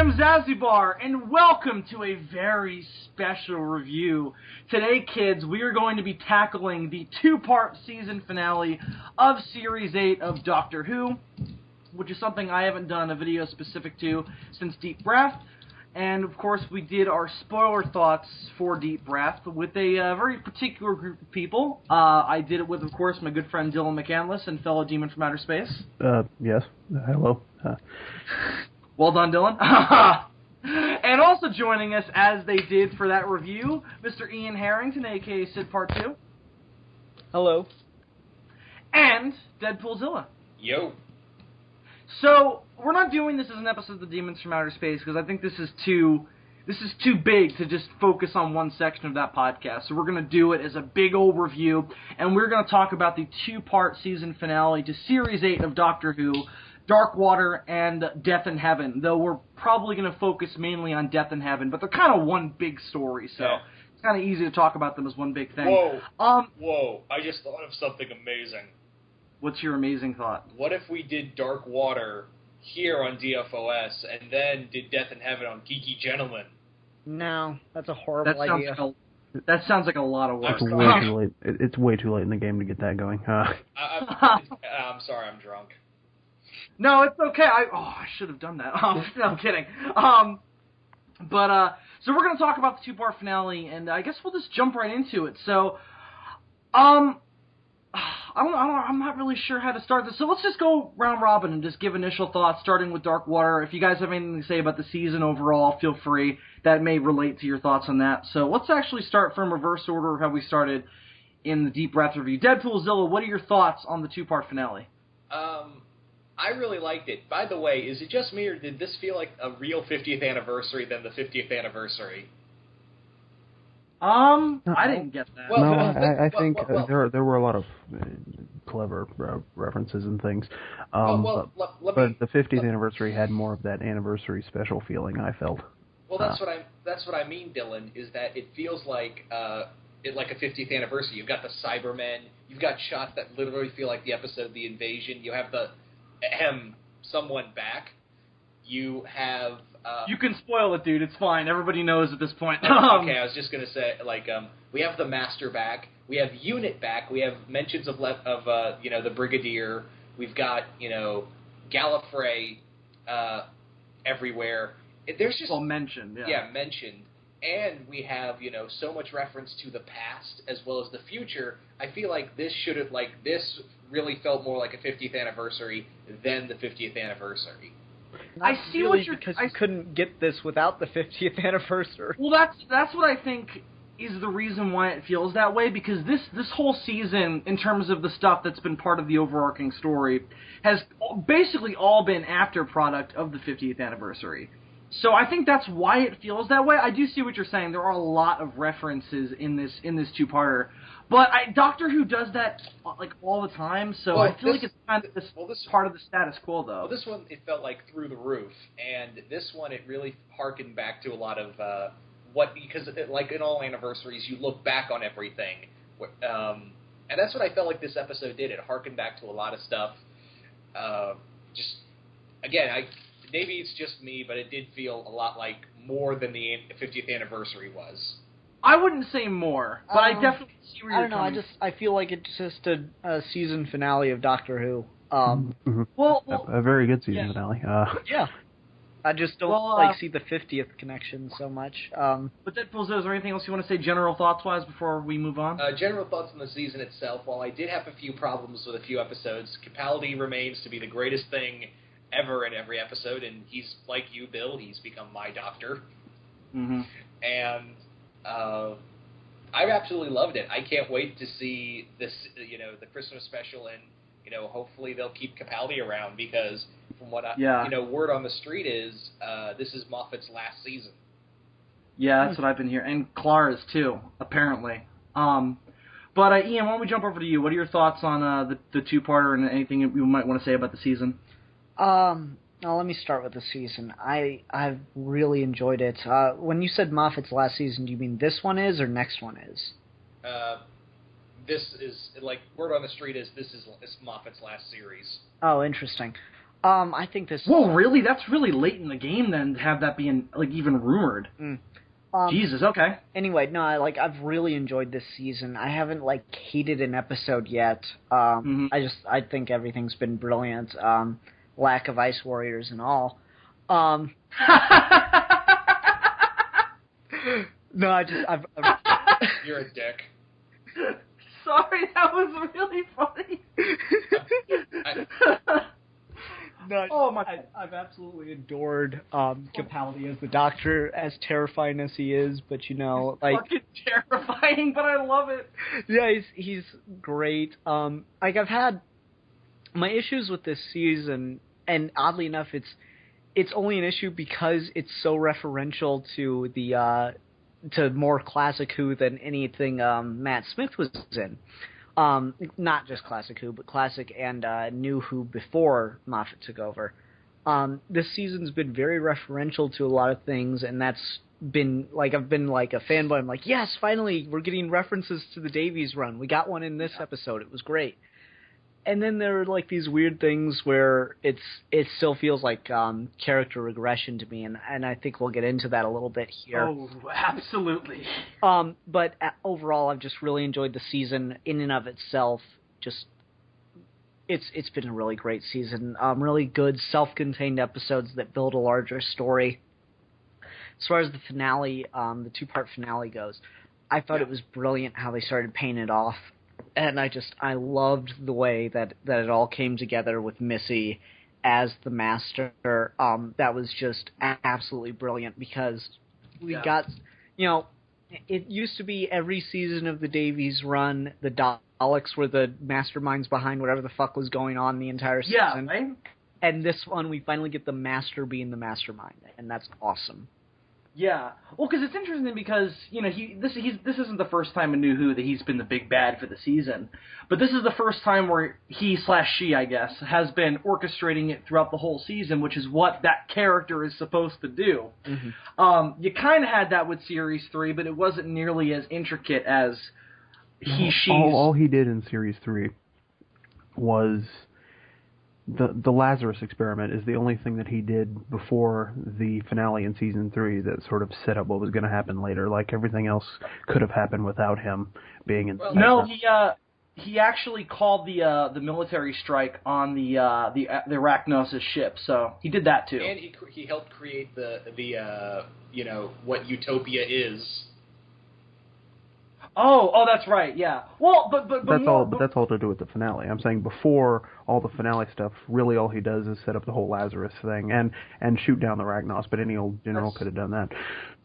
am Zazubaar, and welcome to a very special review. Today, kids, we are going to be tackling the two-part season finale of Series 8 of Doctor Who, which is something I haven't done a video specific to since Deep Breath. And, of course, we did our spoiler thoughts for Deep Breath with a very particular group of people. I did it with, of course, my good friend Dillion McCandless and fellow Demon from Outer Space. Yes. Hello. Well done, Dylan. And also joining us, as they did for that review, Mr. Ian Harrington, a.k.a. Sid Part 2. Hello. And Deadpoolzilla. Yo. So, we're not doing this as an episode of the Demons from Outer Space, because I think this is too big to just focus on one section of that podcast. So we're going to do it as a big old review, and we're going to talk about the two-part season finale to Series 8 of Doctor Who, Dark Water and Death in Heaven, though we're probably going to focus mainly on Death in Heaven, but they're kind of one big story, so it's kind of easy to talk about them as one big thing. Whoa, I just thought of something amazing. What's your amazing thought? What if we did Dark Water here on DFOS and then did Death in Heaven on Geeky Gentleman? No, that's a horrible idea. That sounds like a lot of work. It's way too late. It's way too late in the game to get that going. I'm sorry, I'm drunk. No, it's okay. I should have done that. No, I'm kidding. So we're going to talk about the two-part finale, and I guess we'll just jump right into it. So, I'm not really sure how to start this. So let's just go round robin and just give initial thoughts, starting with Dark Water. If you guys have anything to say about the season overall, feel free. That may relate to your thoughts on that. So let's actually start from reverse order of how we started in the Deep Breath review. Deadpoolzilla, what are your thoughts on the two-part finale? I really liked it. By the way, is it just me, or did this feel like a real 50th anniversary than the 50th anniversary? I didn't get that. Well, I think there were a lot of clever references and things. But the 50th anniversary had more of that anniversary special feeling, I felt. Well, that's what I mean, Dylan, is that it feels like like a 50th anniversary. You've got the Cybermen, you've got shots that literally feel like the episode of The Invasion, you have the someone back, you have... you can spoil it, dude. It's fine. Everybody knows at this point. Okay, I was just going to say, we have the Master back, we have Unit back, we have mentions of the Brigadier, we've got, Gallifrey everywhere. There's just... Well, mentioned, yeah. Yeah, mentioned. And we have, so much reference to the past as well as the future. I feel like this really felt more like a 50th anniversary than the 50th anniversary. I see really what you're... Because you couldn't get this without the 50th anniversary. Well, that's what I think is the reason why it feels that way, because this whole season, in terms of the stuff that's been part of the overarching story, has basically all been after product of the 50th anniversary. So I think that's why it feels that way. I do see what you're saying. There are a lot of references in this two-parter. But Doctor Who does that all the time, so I feel like it's kind of this part of the status quo, though. Well, this one, it felt like through the roof. And this one, it really harkened back to a lot of because like in all anniversaries, you look back on everything. And that's what I felt like this episode did. It harkened back to a lot of stuff. Maybe it's just me, but it did feel a lot like more than the 50th anniversary was. I wouldn't say more, but I definitely see where you're coming. I feel like it's just a season finale of Doctor Who. Well, a very good season finale. Yeah. I just don't see the 50th connection so much. But Deadpool, is there anything else you want to say general thoughts-wise before we move on? General thoughts on the season itself. While I did have a few problems with a few episodes, Capaldi remains to be the greatest thing ever in every episode, and he's like you, Bill. He's become my doctor. Mm-hmm. And I absolutely loved it. I can't wait to see this, the Christmas special, and hopefully they'll keep Capaldi around, because from what word on the street is this is Moffat's last season. Yeah, that's what I've been hearing, and Clara's too, apparently. But Ian, why don't we jump over to you? What are your thoughts on the two-parter and anything you might want to say about the season? Well, let me start with the season. I've really enjoyed it. When you said Moffat's last season, do you mean this one is or next one is? This is, word on the street is this is Moffat's last series. Oh, interesting. I think this... Whoa, really? That's really late in the game, then, to have that being, like, even rumored. Jesus, okay. Anyway, no, I've really enjoyed this season. I haven't, hated an episode yet. I think everything's been brilliant. Lack of Ice Warriors and all. No, I've You're a dick. Sorry, that was really funny. I've absolutely adored Capaldi as the Doctor, as terrifying as he is. But fucking terrifying, but I love it. Yeah, he's great. I've had my issues with this season, and oddly enough, it's only an issue because it's so referential to the to more classic Who than anything Matt Smith was in. Not just Classic Who, but Classic and New Who before Moffat took over. This season's been very referential to a lot of things, and that's been, I've been a fanboy. I'm like, yes, finally, we're getting references to the Davies run. We got one in this episode. It was great. And then there are, these weird things where it still feels like character regression to me, and I think we'll get into that a little bit here. Oh, absolutely. But overall, I've just really enjoyed the season in and of itself. Just, it's been a really great season. Really good, self-contained episodes that build a larger story. As far as the finale, the two-part finale goes, I thought it was brilliant how they started paying it off. And I loved the way that it all came together with Missy as the Master. That was just absolutely brilliant because we got, it used to be every season of the Davies run, the Daleks were the masterminds behind whatever the fuck was going on the entire season. Yeah, right? And this one, we finally get the Master being the mastermind, and that's awesome. Yeah, well, because it's interesting because this isn't the first time in New Who that he's been the big bad for the season, but this is the first time where he/she, I guess, has been orchestrating it throughout the whole season, which is what that character is supposed to do. Mm-hmm. You kind of had that with Series 3, but it wasn't nearly as intricate as she's. All he did in Series 3 was. The Lazarus experiment is the only thing that he did before the finale in Season 3 that sort of set up what was going to happen later. Everything else could have happened without him being in. No, he actually called the military strike on the Arachnos' ship, so he did that too. And he helped create the what Utopia is. Oh, that's right. Yeah. Well, but that's all to do with the finale. I'm saying before all the finale stuff, really all he does is set up the whole Lazarus thing and shoot down the Arachnos. But any old general could have done that.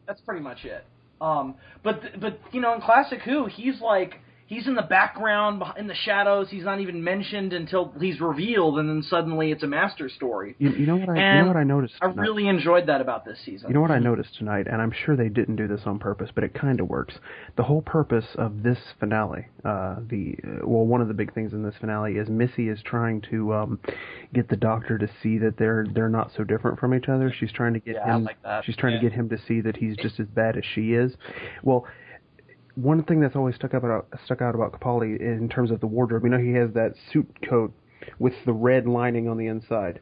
That's pretty much it. But in Classic Who, he's in the background, in the shadows. He's not even mentioned until he's revealed, and then suddenly it's a Master story. You know what I noticed tonight? I really enjoyed that about this season. You know what I noticed tonight, and I'm sure they didn't do this on purpose, but it kind of works. The whole purpose of this finale, one of the big things in this finale is Missy is trying to get the Doctor to see that they're not so different from each other. She's trying to get him. Like that. She's trying to get him to see that he's just as bad as she is. Well. One thing that's always stuck out about Capaldi in terms of the wardrobe, he has that suit coat with the red lining on the inside.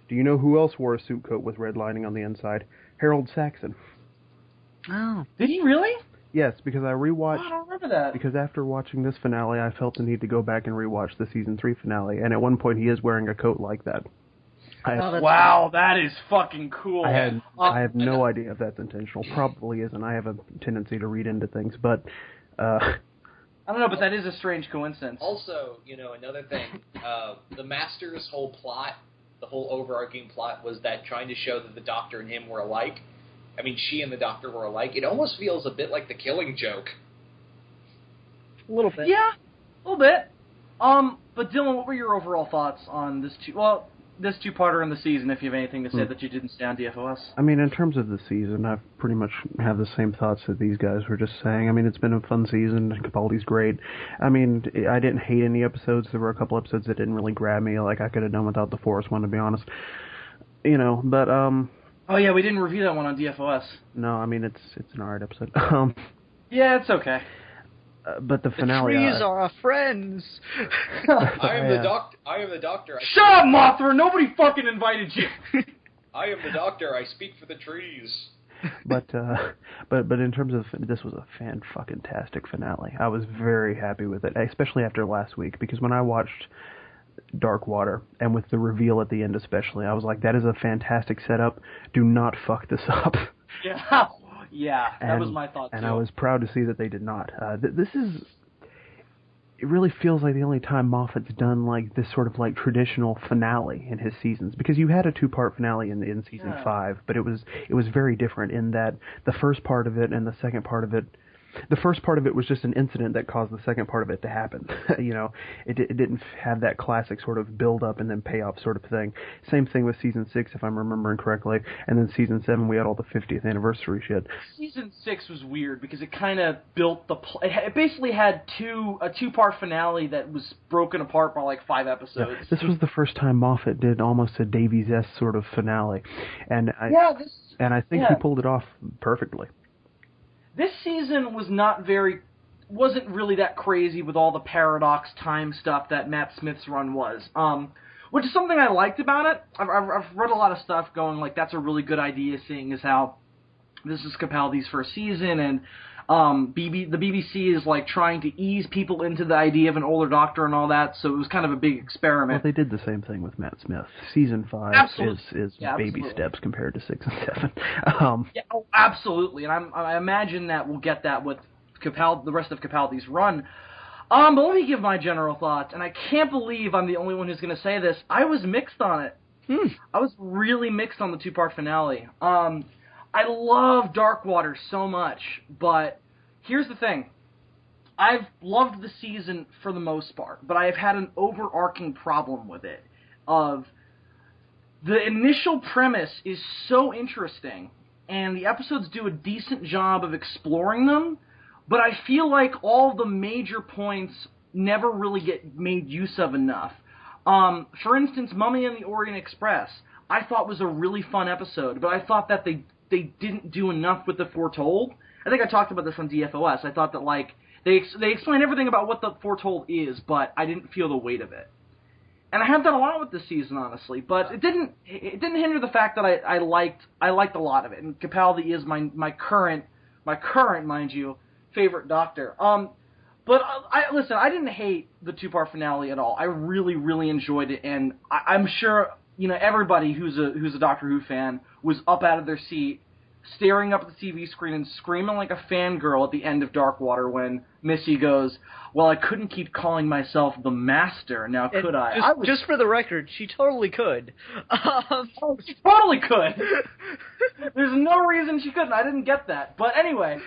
Do you know who else wore a suit coat with red lining on the inside? Harold Saxon. Oh. Did he really? Yes, because I rewatched... Oh, I don't remember that. Because after watching this finale, I felt the need to go back and rewatch the Season 3 finale, and at one point he is wearing a coat like that. Wow, that is fucking cool. I have no idea if that's intentional. Probably isn't. I have a tendency to read into things, but... I don't know, but that is a strange coincidence. Also, another thing, the Master's whole plot, the whole overarching plot was that trying to show that the Doctor and him were alike. I mean, she and the Doctor were alike. It almost feels a bit like The Killing Joke. A little bit. Yeah, a little bit. But Dylan, what were your overall thoughts on this this two-parter in the season, if you have anything to say that you didn't say on DFOS? I mean, in terms of the season, I pretty much have the same thoughts that these guys were just saying. I mean, it's been a fun season. Capaldi's great. I mean, I didn't hate any episodes. There were a couple episodes that didn't really grab me. I could have done without the Forest one, to be honest. But... Oh, yeah, we didn't review that one on DFOS. No, I mean, it's an alright episode. Yeah, it's okay. But the finale. The trees are our friends. I am the doctor. Shut up, Mothra! Nobody fucking invited you. I am the doctor. I speak for the trees. But in terms of, this was a fan-fucking-tastic finale. I was very happy with it, especially after last week, because when I watched Dark Water, and with the reveal at the end especially, I was like, that is a fantastic setup. Do not fuck this up. Yeah, that was my thought, too. And I was proud to see that they did not. It really feels like the only time Moffat's done like this sort of like traditional finale in his seasons, because you had a 2-part finale in season 5, but it was very different in that the first part of it and the second part of it. The first part of it was just an incident that caused the second part of it to happen. It didn't have that classic sort of build-up and then payoff sort of thing. Same thing with Season 6, if I'm remembering correctly. And then Season 7, we had all the 50th anniversary shit. Season 6 was weird because it kind of built the... It basically had a 2-part finale that was broken apart by like 5 episodes. Yeah, this was the first time Moffat did almost a Davies-esque sort of finale. And I think he pulled it off perfectly. This season wasn't really that crazy with all the paradox time stuff that Matt Smith's run was, which is something I liked about it. I've read a lot of stuff going like that's a really good idea, seeing as how this is Capaldi's first season, and the BBC is like trying to ease people into the idea of an older Doctor and all that, so it was kind of a big experiment. Well, they did the same thing with Matt Smith. Season 5 is baby steps compared to 6 and 7. Absolutely, and I imagine that we'll get that with the rest of Capaldi's run. But let me give my general thoughts, and I can't believe I'm the only one who's going to say this. I was mixed on it. I was really mixed on the 2-part finale. I love Dark Water so much, but here's the thing. I've loved the season for the most part, but I have had an overarching problem with it. The initial premise is so interesting, and the episodes do a decent job of exploring them, but I feel like all the major points never really get made use of enough. For instance, Mummy and the Orient Express, I thought was a really fun episode, but I thought that they didn't do enough with the Foretold. I think I talked about this on DFOS. I thought that like they explain everything about what the Foretold is, but I didn't feel the weight of it. And I have done a lot with this season, honestly, but it didn't hinder the fact that I liked a lot of it. And Capaldi is my current, mind you, favorite Doctor. But listen, I didn't hate the 2-part finale at all. I really, really enjoyed it, and I'm sure everybody who's a Doctor Who fan was up out of their seat, staring up at the TV screen and screaming like a fangirl at the end of Dark Water when Missy goes, "Well, I couldn't keep calling myself the Master, now could I?" Just for the record, she totally could. She totally could. There's no reason she couldn't. I didn't get that. But anyway,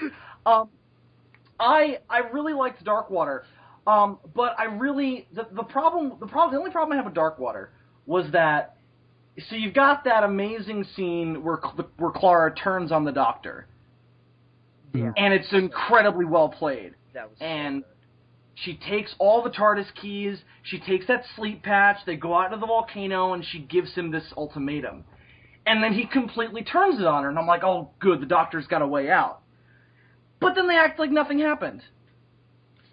I really liked Dark Water. But I really the only problem I have with Dark Water was that, so you've got that amazing scene where Clara turns on the Doctor. Yeah. And it's incredibly well played. That was and so good. She takes all the TARDIS keys, she takes that sleep patch, they go out to the volcano, and she gives him this ultimatum. And then he completely turns it on her, and I'm like, oh, good, the Doctor's got a way out. But then they act like nothing happened.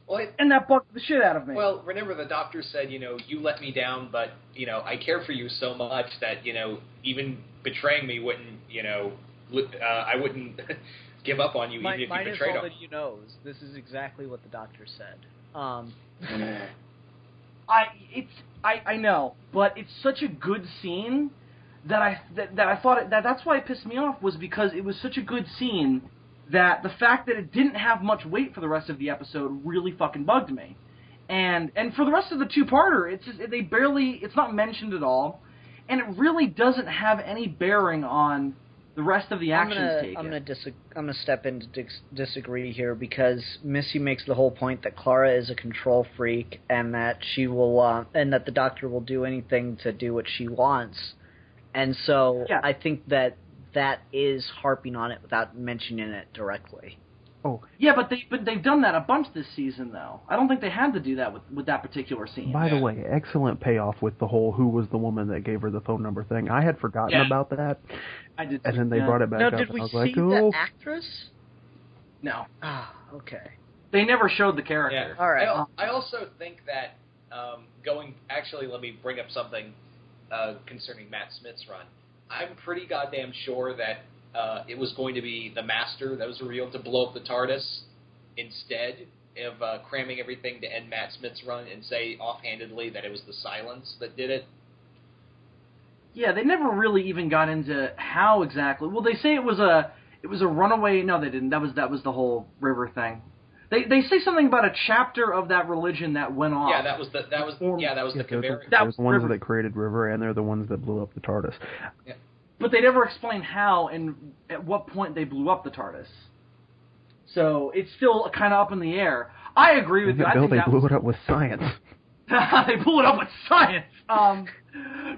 Well, and that bugged the shit out of me. Well, remember the Doctor said, you let me down, but, I care for you so much that, even betraying me wouldn't, I wouldn't give up on you even if you betrayed him. Might as well that he knows. This is exactly what the Doctor said. I know, but it's such a good scene that I thought that's why it pissed me off, was because it was such a good scene that the fact that it didn't have much weight for the rest of the episode really fucking bugged me. And for the rest of the 2-parter, it's not mentioned at all, and it really doesn't have any bearing on the rest of the actions taken. I'm gonna step in to disagree here, because Missy makes the whole point that Clara is a control freak and that she will and that the Doctor will do anything to do what she wants, and so yeah. I think that is harping on it without mentioning it directly. Oh yeah, but they've done that a bunch this season, though. I don't think they had to do that with that particular scene. By the way, excellent payoff with the whole "who was the woman that gave her the phone number" thing. I had forgotten about that. I did, and then they brought it back up. Did we and I was see like, the actress? No. Ah, okay. They never showed the character. Yeah. All right. I also think that actually, let me bring up something concerning Matt Smith's run. I'm pretty goddamn sure that it was going to be the Master that was revealed to blow up the TARDIS instead of cramming everything to end Matt Smith's run and say offhandedly that it was the Silence that did it. Yeah, they never really even got into how exactly. Well, they say it was a runaway. No, they didn't. That was the whole river thing. They say something about a chapter of that religion that went off. Yeah, that was the Kaveri. That was the ones that created River, and they're the ones that blew up the TARDIS. Yeah. But they never explain how and at what point they blew up the TARDIS. So it's still kind of up in the air. I agree with you. I think they blew it up with science. They blew it up with science.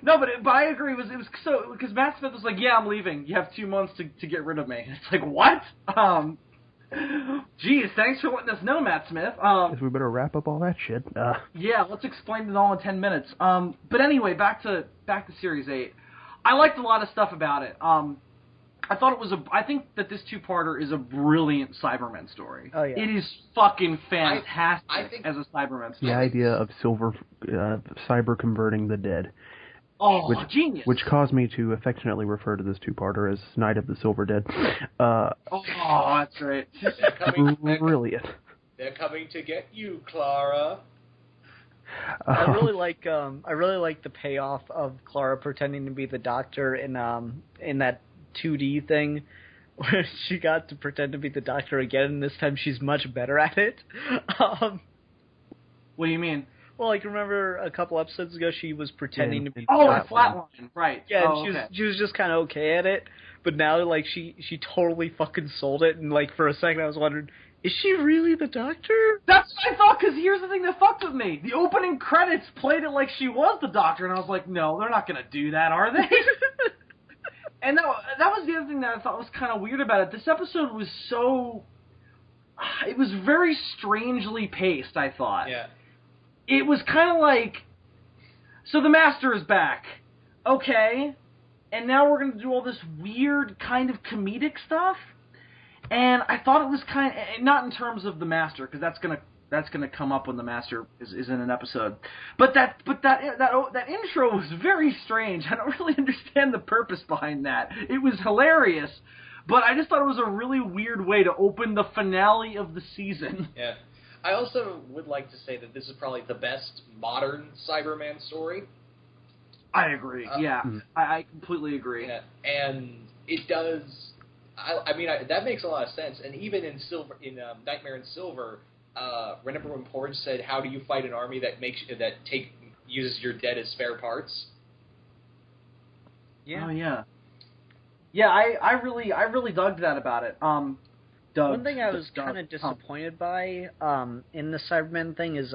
No, but I agree. It was so because Matt Smith was like, "Yeah, I'm leaving. You have 2 months to get rid of me." It's like, what? Geez, thanks for letting us know, Matt Smith. Guess we better wrap up all that shit. Yeah, let's explain it all in 10 minutes. But anyway, back to Series 8. I liked a lot of stuff about it. I think that this two-parter is a brilliant Cybermen story. Oh, yeah. It is fucking fantastic as a Cybermen story. The idea of cyber converting the dead. Oh, genius. Which caused me to affectionately refer to this two-parter as Night of the Silver Dead. Oh, that's right. Brilliant. They're coming to get you, Clara. I really like the payoff of Clara pretending to be the Doctor in that 2D thing where she got to pretend to be the Doctor again, and this time she's much better at it. What do you mean? Well, like, remember a couple episodes ago she was pretending to be Flatline, right. Yeah, and she was just kind of okay at it, but now, like, she totally fucking sold it, and, like, for a second I was wondering, is she really the Doctor? That's what I thought, because here's the thing that fucked with me. The opening credits played it like she was the Doctor, and I was like, no, they're not going to do that, are they? And that was the other thing that I thought was kind of weird about it. This episode was it was very strangely paced, I thought. Yeah. It was kind of like, so the Master is back. Okay. And now we're going to do all this weird kind of comedic stuff. And I thought it was kind of, not in terms of the Master, because that's gonna come up when the Master is in an episode. But that intro was very strange. I don't really understand the purpose behind that. It was hilarious, but I just thought it was a really weird way to open the finale of the season. Yeah. I also would like to say that this is probably the best modern Cyberman story. I agree. Yeah, I completely agree. Yeah, and it does. I mean, that makes a lot of sense. And even in Nightmare in Silver, remember when Porge said, "How do you fight an army that uses your dead as spare parts?" Yeah. Oh yeah. Yeah, I really dug that about it. One thing I was kind of disappointed by in the Cybermen thing is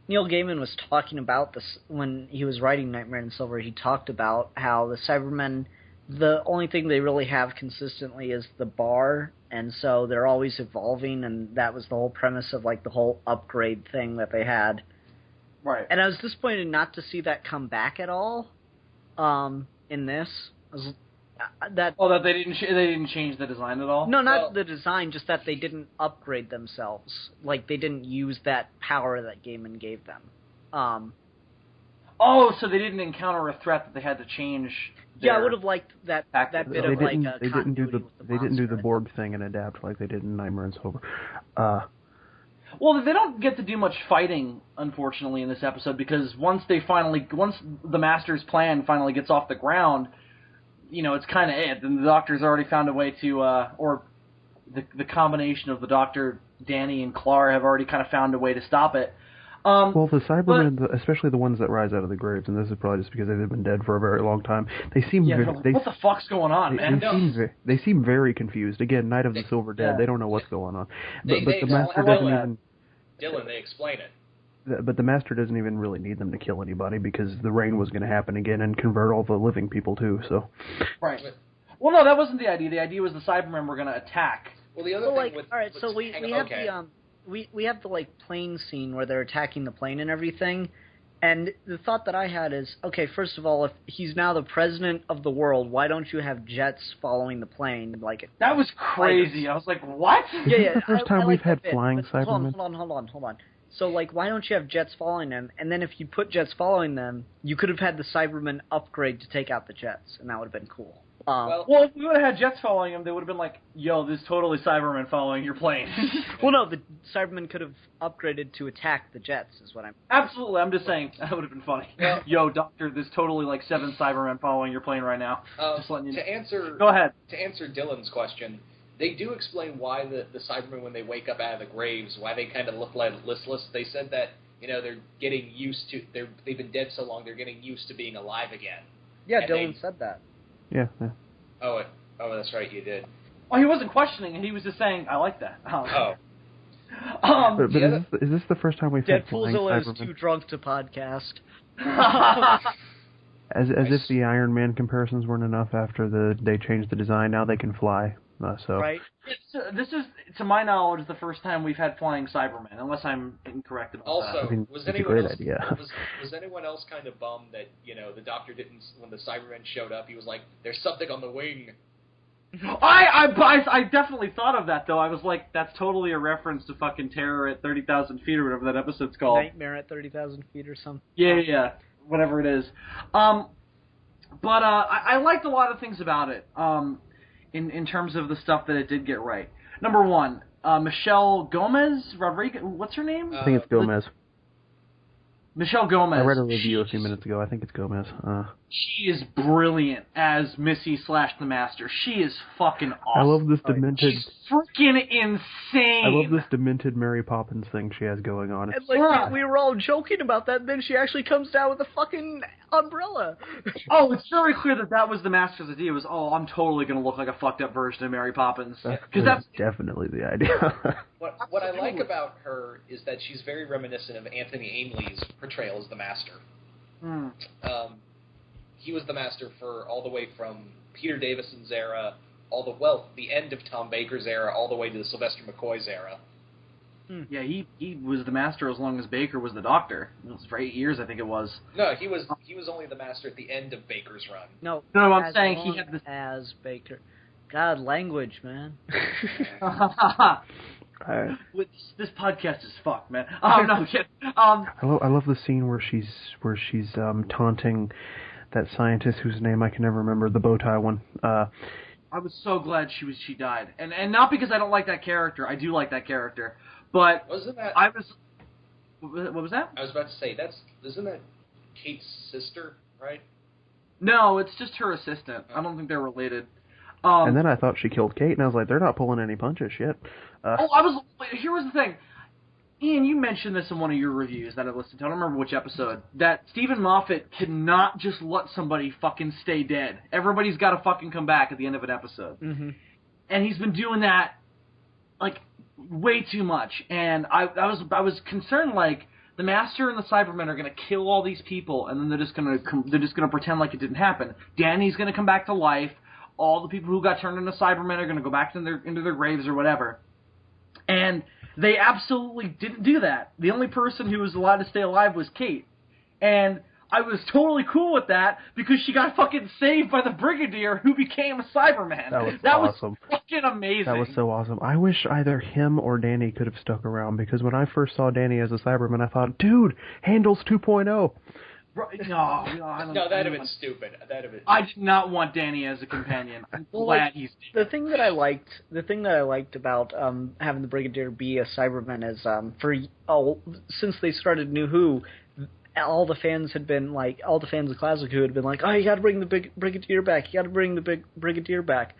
Neil Gaiman was talking about this when he was writing Nightmare in Silver. He talked about how the Cybermen, the only thing they really have consistently is the bar, and so they're always evolving, and that was the whole premise of like the whole upgrade thing that they had. Right. And I was disappointed not to see that come back at all in this. That they didn't change the design at all? No, not the design, just that they didn't upgrade themselves. Like, they didn't use that power that Gaiman gave them. So they didn't encounter a threat that they had to change. Yeah, I would have liked that bit of they didn't do the Borg thing and adapt like they did in Nightmare in Silver. Well, they don't get to do much fighting, unfortunately, in this episode, because once the Master's plan finally gets off the ground, you know, it's kind of it. And the Doctor's already found a way to, or the combination of the Doctor, Danny, and Clara have already kind of found a way to stop it. Well, the Cybermen, especially the ones that rise out of the graves, and this is probably just because they've been dead for a very long time, they seem what the fuck's going on, man? They seem very confused. Again, Night of the Silver Dead, they don't know what's going on. But the Master doesn't even... Dylan, they explain it. But the Master doesn't even really need them to kill anybody because the rain was going to happen again and convert all the living people too. So, right. Well, no, that wasn't the idea. The idea was the Cybermen were going to attack. Well, the other thing all right, so we have the like plane scene where they're attacking the plane and everything, And the thought that I had is, okay, first of all, if he's now the president of the world, why don't you have jets following the plane? That was crazy. I was like, what? Yeah, Is this the first time we've had flying Cybermen? Hold on. So, why don't you have jets following them? And then if you put jets following them, you could have had the Cybermen upgrade to take out the jets, and that would have been cool. Well, if we would have had jets following him, they would have been like, yo, there's totally Cybermen following your plane. Well, no, the Cybermen could have upgraded to attack the jets, is what I'm... Absolutely, I'm just saying, that would have been funny. Well, yo, Doctor, there's totally 7 Cybermen following your plane right now. Just letting you know. Go ahead. To answer Dylan's question, they do explain why the Cybermen, when they wake up out of the graves, why they kind of look like listless. They said that, they're getting used to... They've been dead so long, they're getting used to being alive again. Yeah, Dylan said that. Yeah. Oh, that's right, you did. Well, he wasn't questioning it. He was just saying, I like that. Oh. Is this the first time we've had flying Cybermen? Deadpoolzilla is too drunk to podcast. As if the Iron Man comparisons weren't enough after they changed the design, now they can fly. Right. This is, to my knowledge, the first time we've had flying Cybermen, unless I'm incorrect about that. Also, was anyone else kind of bummed that, the Doctor didn't, when the Cybermen showed up, he was like, there's something on the wing. I definitely thought of that, though. I was like, that's totally a reference to fucking Terror at 30,000 feet or whatever that episode's called. Nightmare at 30,000 feet or something. Yeah. Whatever it is. But I liked a lot of things about it. In terms of the stuff that it did get right. Number one, Michelle Gomez Rodriguez. What's her name? I think it's Gomez. Michelle Gomez. I read a review a few minutes ago. I think it's Gomez. She is brilliant as Missy / the Master. She is fucking awesome. I love this demented... She's freaking insane. I love this demented Mary Poppins thing she has going on. And we were all joking about that, and then she actually comes down with a fucking umbrella. Oh, it's very clear that was the Master's idea. Was, I'm totally going to look like a fucked up version of Mary Poppins. That's definitely the idea. What I like about her is that she's very reminiscent of Anthony Ainley's portrayal as the Master. He was the Master for all the way from Peter Davison's era, the end of Tom Baker's era, all the way to the Sylvester McCoy's era. Yeah, he was the Master as long as Baker was the Doctor. It was for 8 years, I think it was. No, he was only the Master at the end of Baker's run. No, I'm saying he had this as Baker. God, language, man. This podcast is fucked, man. No, I'm kidding. I love the scene where she's taunting that scientist whose name I can never remember, the bow tie one. I was so glad she died, and not because I don't like that character. I do like that character, but wasn't that? What was that? I was about to say isn't that Kate's sister, right? No, it's just her assistant. I don't think they're related. And then I thought she killed Kate, and I was like, they're not pulling any punches, shit. Here was the thing. Ian, you mentioned this in one of your reviews that I listened to. I don't remember which episode. That Stephen Moffat cannot just let somebody fucking stay dead. Everybody's got to fucking come back at the end of an episode. Mm-hmm. And he's been doing that, way too much. And I was concerned, the Master and the Cybermen are going to kill all these people, and then they're just going to pretend like it didn't happen. Danny's going to come back to life. All the people who got turned into Cybermen are going to go back into their graves or whatever. And they absolutely didn't do that. The only person who was allowed to stay alive was Kate. And I was totally cool with that because she got fucking saved by the Brigadier who became a Cyberman. That was awesome. Was fucking amazing. That was so awesome. I wish either him or Danny could have stuck around because when I first saw Danny as a Cyberman, I thought, dude, Handles 2.0. No, that'd have been stupid. I did not want Danny as a companion. I'm glad he's dead. The thing that I liked about having the Brigadier be a Cyberman is since they started New Who, all the fans of Classic Who had been like, oh, you got to bring the Brigadier back. You got to bring the Brigadier back,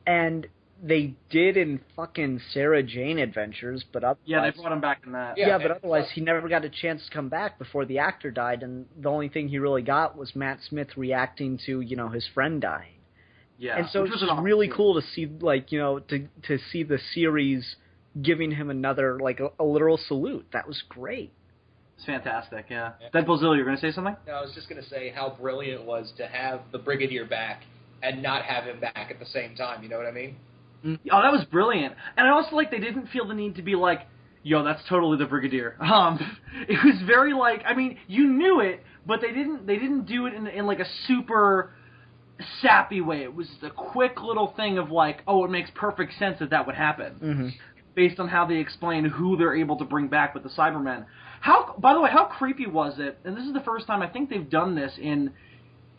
and they did in fucking Sarah Jane Adventures, but otherwise... Yeah, they brought him back in that. Yeah, but otherwise he never got a chance to come back before the actor died, and the only thing he really got was Matt Smith reacting to, his friend dying. Yeah. And so it's just really cool to see, to see the series giving him another, a literal salute. That was great. It's fantastic, yeah. Deadpoolzilla, you were going to say something? No, I was just going to say how brilliant it was to have the Brigadier back and not have him back at the same time, you know what I mean? Oh, that was brilliant. And I also they didn't feel the need to be Yo, that's totally the Brigadier. It was very like, I mean, you knew it, but they didn't do it in like a super sappy way. It was a quick little thing of like, oh, it makes perfect sense that would happen, based on how they explain who they're able to bring back with the Cybermen. By the way, how creepy was it? And this is the first time I think they've done this in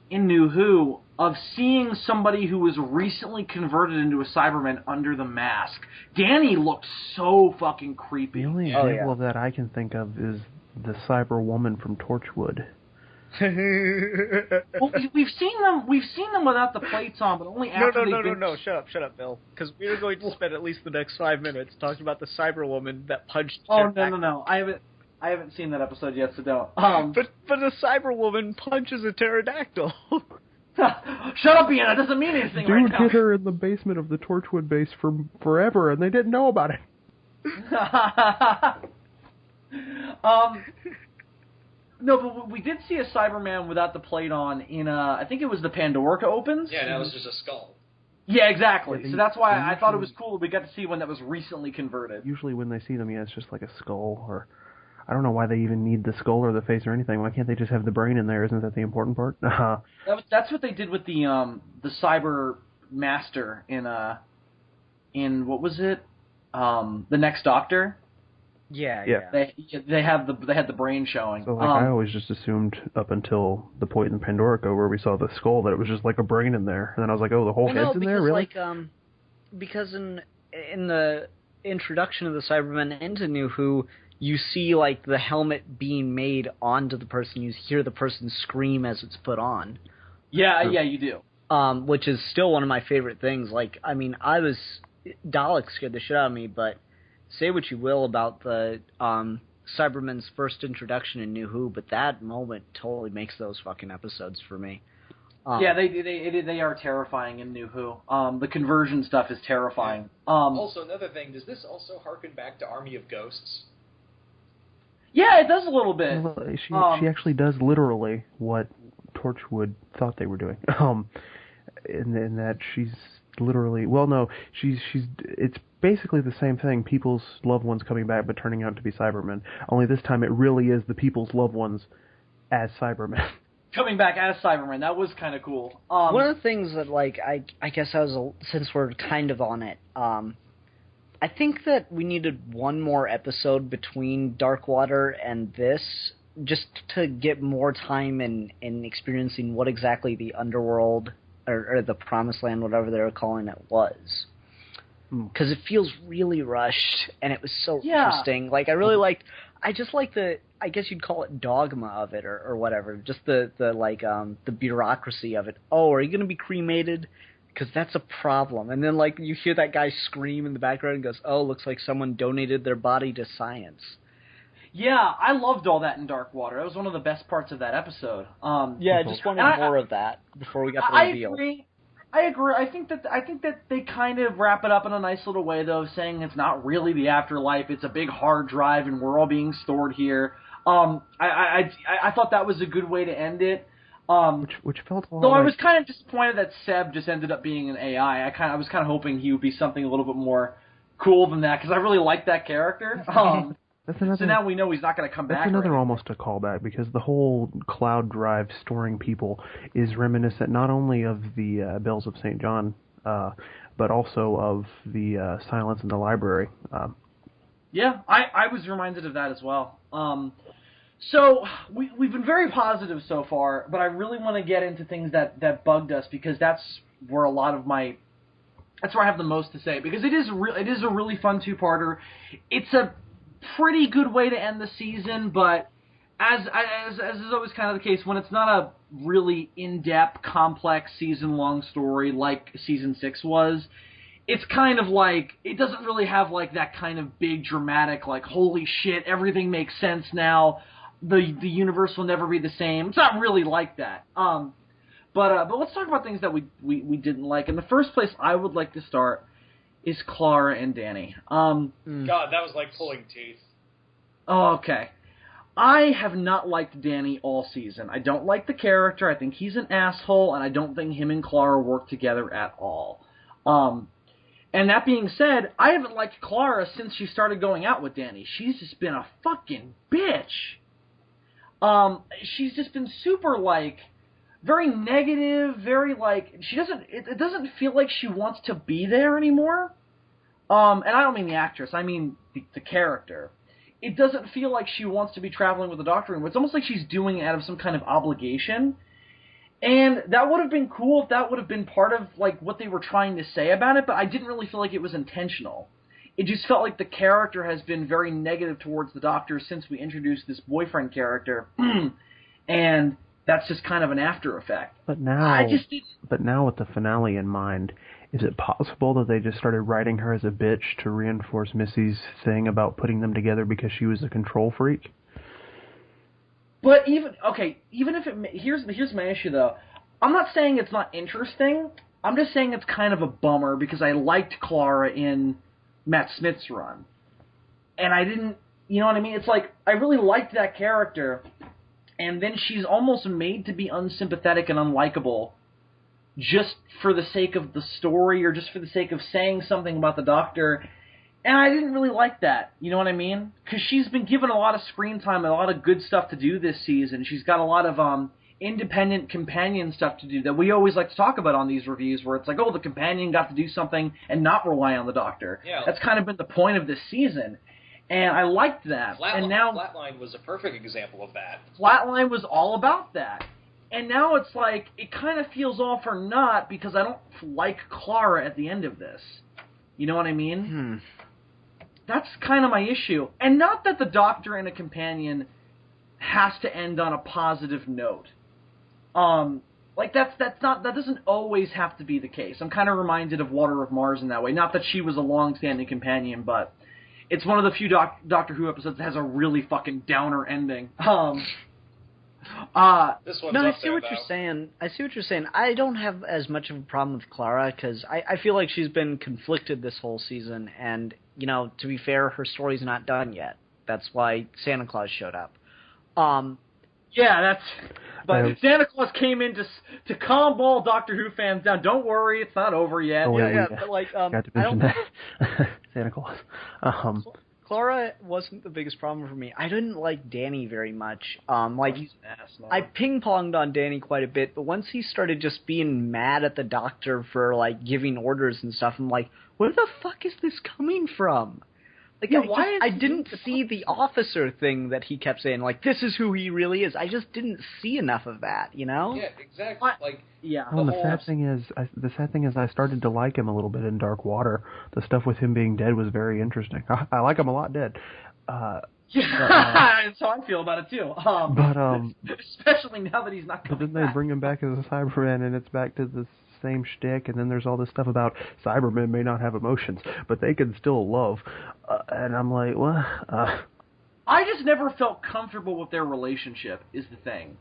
New Who, of seeing somebody who was recently converted into a Cyberman under the mask. Danny looked so fucking creepy. The only example of that I can think of is the Cyber Woman from Torchwood. Well, we've seen them without the plates on, but only after No, shut up, Bill. Because we are going to spend at least the next 5 minutes talking about the Cyber Woman that punched. Oh no, I haven't seen that episode yet, so don't. But a Cyber Woman punches a pterodactyl. Shut up, Ian. That doesn't mean anything right now. Dude hid her in the basement of the Torchwood base for forever, and they didn't know about it. No, but we did see a Cyberman without the plate on in, I think it was the Pandorica Opens. Yeah, that was just a skull. Yeah, exactly. So that's why I thought it was cool we got to see one that was recently converted. Usually when they see them, it's just like a skull, or I don't know why they even need the skull or the face or anything. Why can't they just have the brain in there? Isn't that the important part? That's what they did with the Cyber Master in what was it? The Next Doctor. Yeah. They had the brain showing. So I always just assumed up until the point in Pandorica where we saw the skull that it was just like a brain in there, and then I was like, oh, the whole head's in there, really? Because in the introduction of the Cybermen into New Who, you see like the helmet being made onto the person. You hear the person scream as it's put on. Yeah, you do. Which is still one of my favorite things. Like, I mean, Daleks scared the shit out of me, but say what you will about the Cybermen's first introduction in New Who, but that moment totally makes those fucking episodes for me. Yeah, they are terrifying in New Who. The conversion stuff is terrifying. Also, another thing, does this also harken back to Army of Ghosts? Yeah, it does a little bit. Well, she actually does literally what Torchwood thought they were doing. In that she's literally, well, no, it's basically the same thing. People's loved ones coming back, but turning out to be Cybermen. Only this time, it really is the people's loved ones as Cybermen. Coming back as Cybermen, that was kind of cool. One of the things that, like, I guess since we're kind of on it, I think that we needed one more episode between Darkwater and this, just to get more time in experiencing what exactly the underworld or the Promised Land, whatever they were calling it, was. Because it feels really rushed, and it was so interesting. Like, I just like I guess you'd call it dogma of it, or whatever. Just the bureaucracy of it. Oh, are you going to be cremated? Because that's a problem. And then, like, you hear that guy scream in the background and goes, oh, looks like someone donated their body to science. Yeah, I loved all that in Darkwater. That was one of the best parts of that episode. Yeah, I just wanted more of that before we got the reveal. I agree. I think that they kind of wrap it up in a nice little way, though, saying it's not really the afterlife. It's a big hard drive, and we're all being stored here. I thought that was a good way to end it. Which felt a lot though I was kind of disappointed that Seb just ended up being an AI. I was kind of hoping he would be something a little bit more cool than that, because I really liked that character. So now we know he's not going to come back. That's another almost a callback, because the whole cloud drive storing people is reminiscent not only of the Bells of St. John, but also of the Silence in the Library. Yeah, I was reminded of that as well. So we've been very positive so far, but I really want to get into things that bugged us, because that's where I have the most to say, because it is a really fun two-parter. It's a pretty good way to end the season, but as is always kind of the case, when it's not a really in-depth, complex, season-long story like Season 6 was, it's kind of like, it doesn't really have like that kind of big, dramatic, like, holy shit, everything makes sense now, the universe will never be the same. It's not really like that. But let's talk about things that we didn't like. In the first place, I would like to start is Clara and Danny. God, that was like pulling teeth. Okay. I have not liked Danny all season. I don't like the character. I think he's an asshole, and I don't think him and Clara work together at all. And that being said, I haven't liked Clara since she started going out with Danny. She's just been a fucking bitch. She's just been super, like, very negative, very, like, it doesn't feel like she wants to be there anymore. And I don't mean the actress, I mean the character. It doesn't feel like she wants to be traveling with the Doctor anymore. It's almost like she's doing it out of some kind of obligation. And that would have been cool if that would have been part of, like, what they were trying to say about it, but I didn't really feel like it was intentional. It just felt like the character has been very negative towards the Doctor since we introduced this boyfriend character. And that's just kind of an after effect. But now with the finale in mind, is it possible that they just started writing her as a bitch to reinforce Missy's thing about putting them together because she was a control freak? But even if here's my issue though. I'm not saying it's not interesting. I'm just saying it's kind of a bummer because I liked Clara in Matt Smith's run. And I didn't, you know what I mean? It's like, I really liked that character, and then she's almost made to be unsympathetic and unlikable just for the sake of the story or just for the sake of saying something about the Doctor. And I didn't really like that, you know what I mean? Because she's been given a lot of screen time and a lot of good stuff to do this season. She's got a lot of independent companion stuff to do that we always like to talk about on these reviews, where it's like, oh, the companion got to do something and not rely on the Doctor. Yeah. That's kind of been the point of this season. And I liked that. Flatline was a perfect example of that. Flatline was all about that. And now it's like, it kind of feels all for naught because I don't like Clara at the end of this. You know what I mean? That's kind of my issue. And not that the Doctor and a companion has to end on a positive note. Like that doesn't always have to be the case. I'm kind of reminded of Water of Mars in that way. Not that she was a long-standing companion, but it's one of the few Doctor Who episodes that has a really fucking downer ending. This one's I see what you're saying. I don't have as much of a problem with Clara because I feel like she's been conflicted this whole season, and you know, to be fair, her story's not done yet. That's why Santa Claus showed up. Yeah, but Santa Claus came in to calm all Doctor Who fans down. Don't worry, it's not over yet. But like, got to mention that. Santa Claus. Clara wasn't the biggest problem for me. I didn't like Danny very much. I ping-ponged on Danny quite a bit, but once he started just being mad at the Doctor for, like, giving orders and stuff, I'm like, where the fuck is this coming from? Like, I didn't see the officer thing that he kept saying, like, this is who he really is. I just didn't see enough of that, you know? Yeah, exactly. Well, the sad thing is, I started to like him a little bit in Dark Water. The stuff with him being dead was very interesting. I like him a lot dead. And so I feel about it too. Especially now that he's not coming But then they bring him back as a Cyberman, and it's back to the same shtick, and then there's all this stuff about Cybermen may not have emotions, but they can still love. And I'm like, what? I just never felt comfortable with their relationship, is the thing.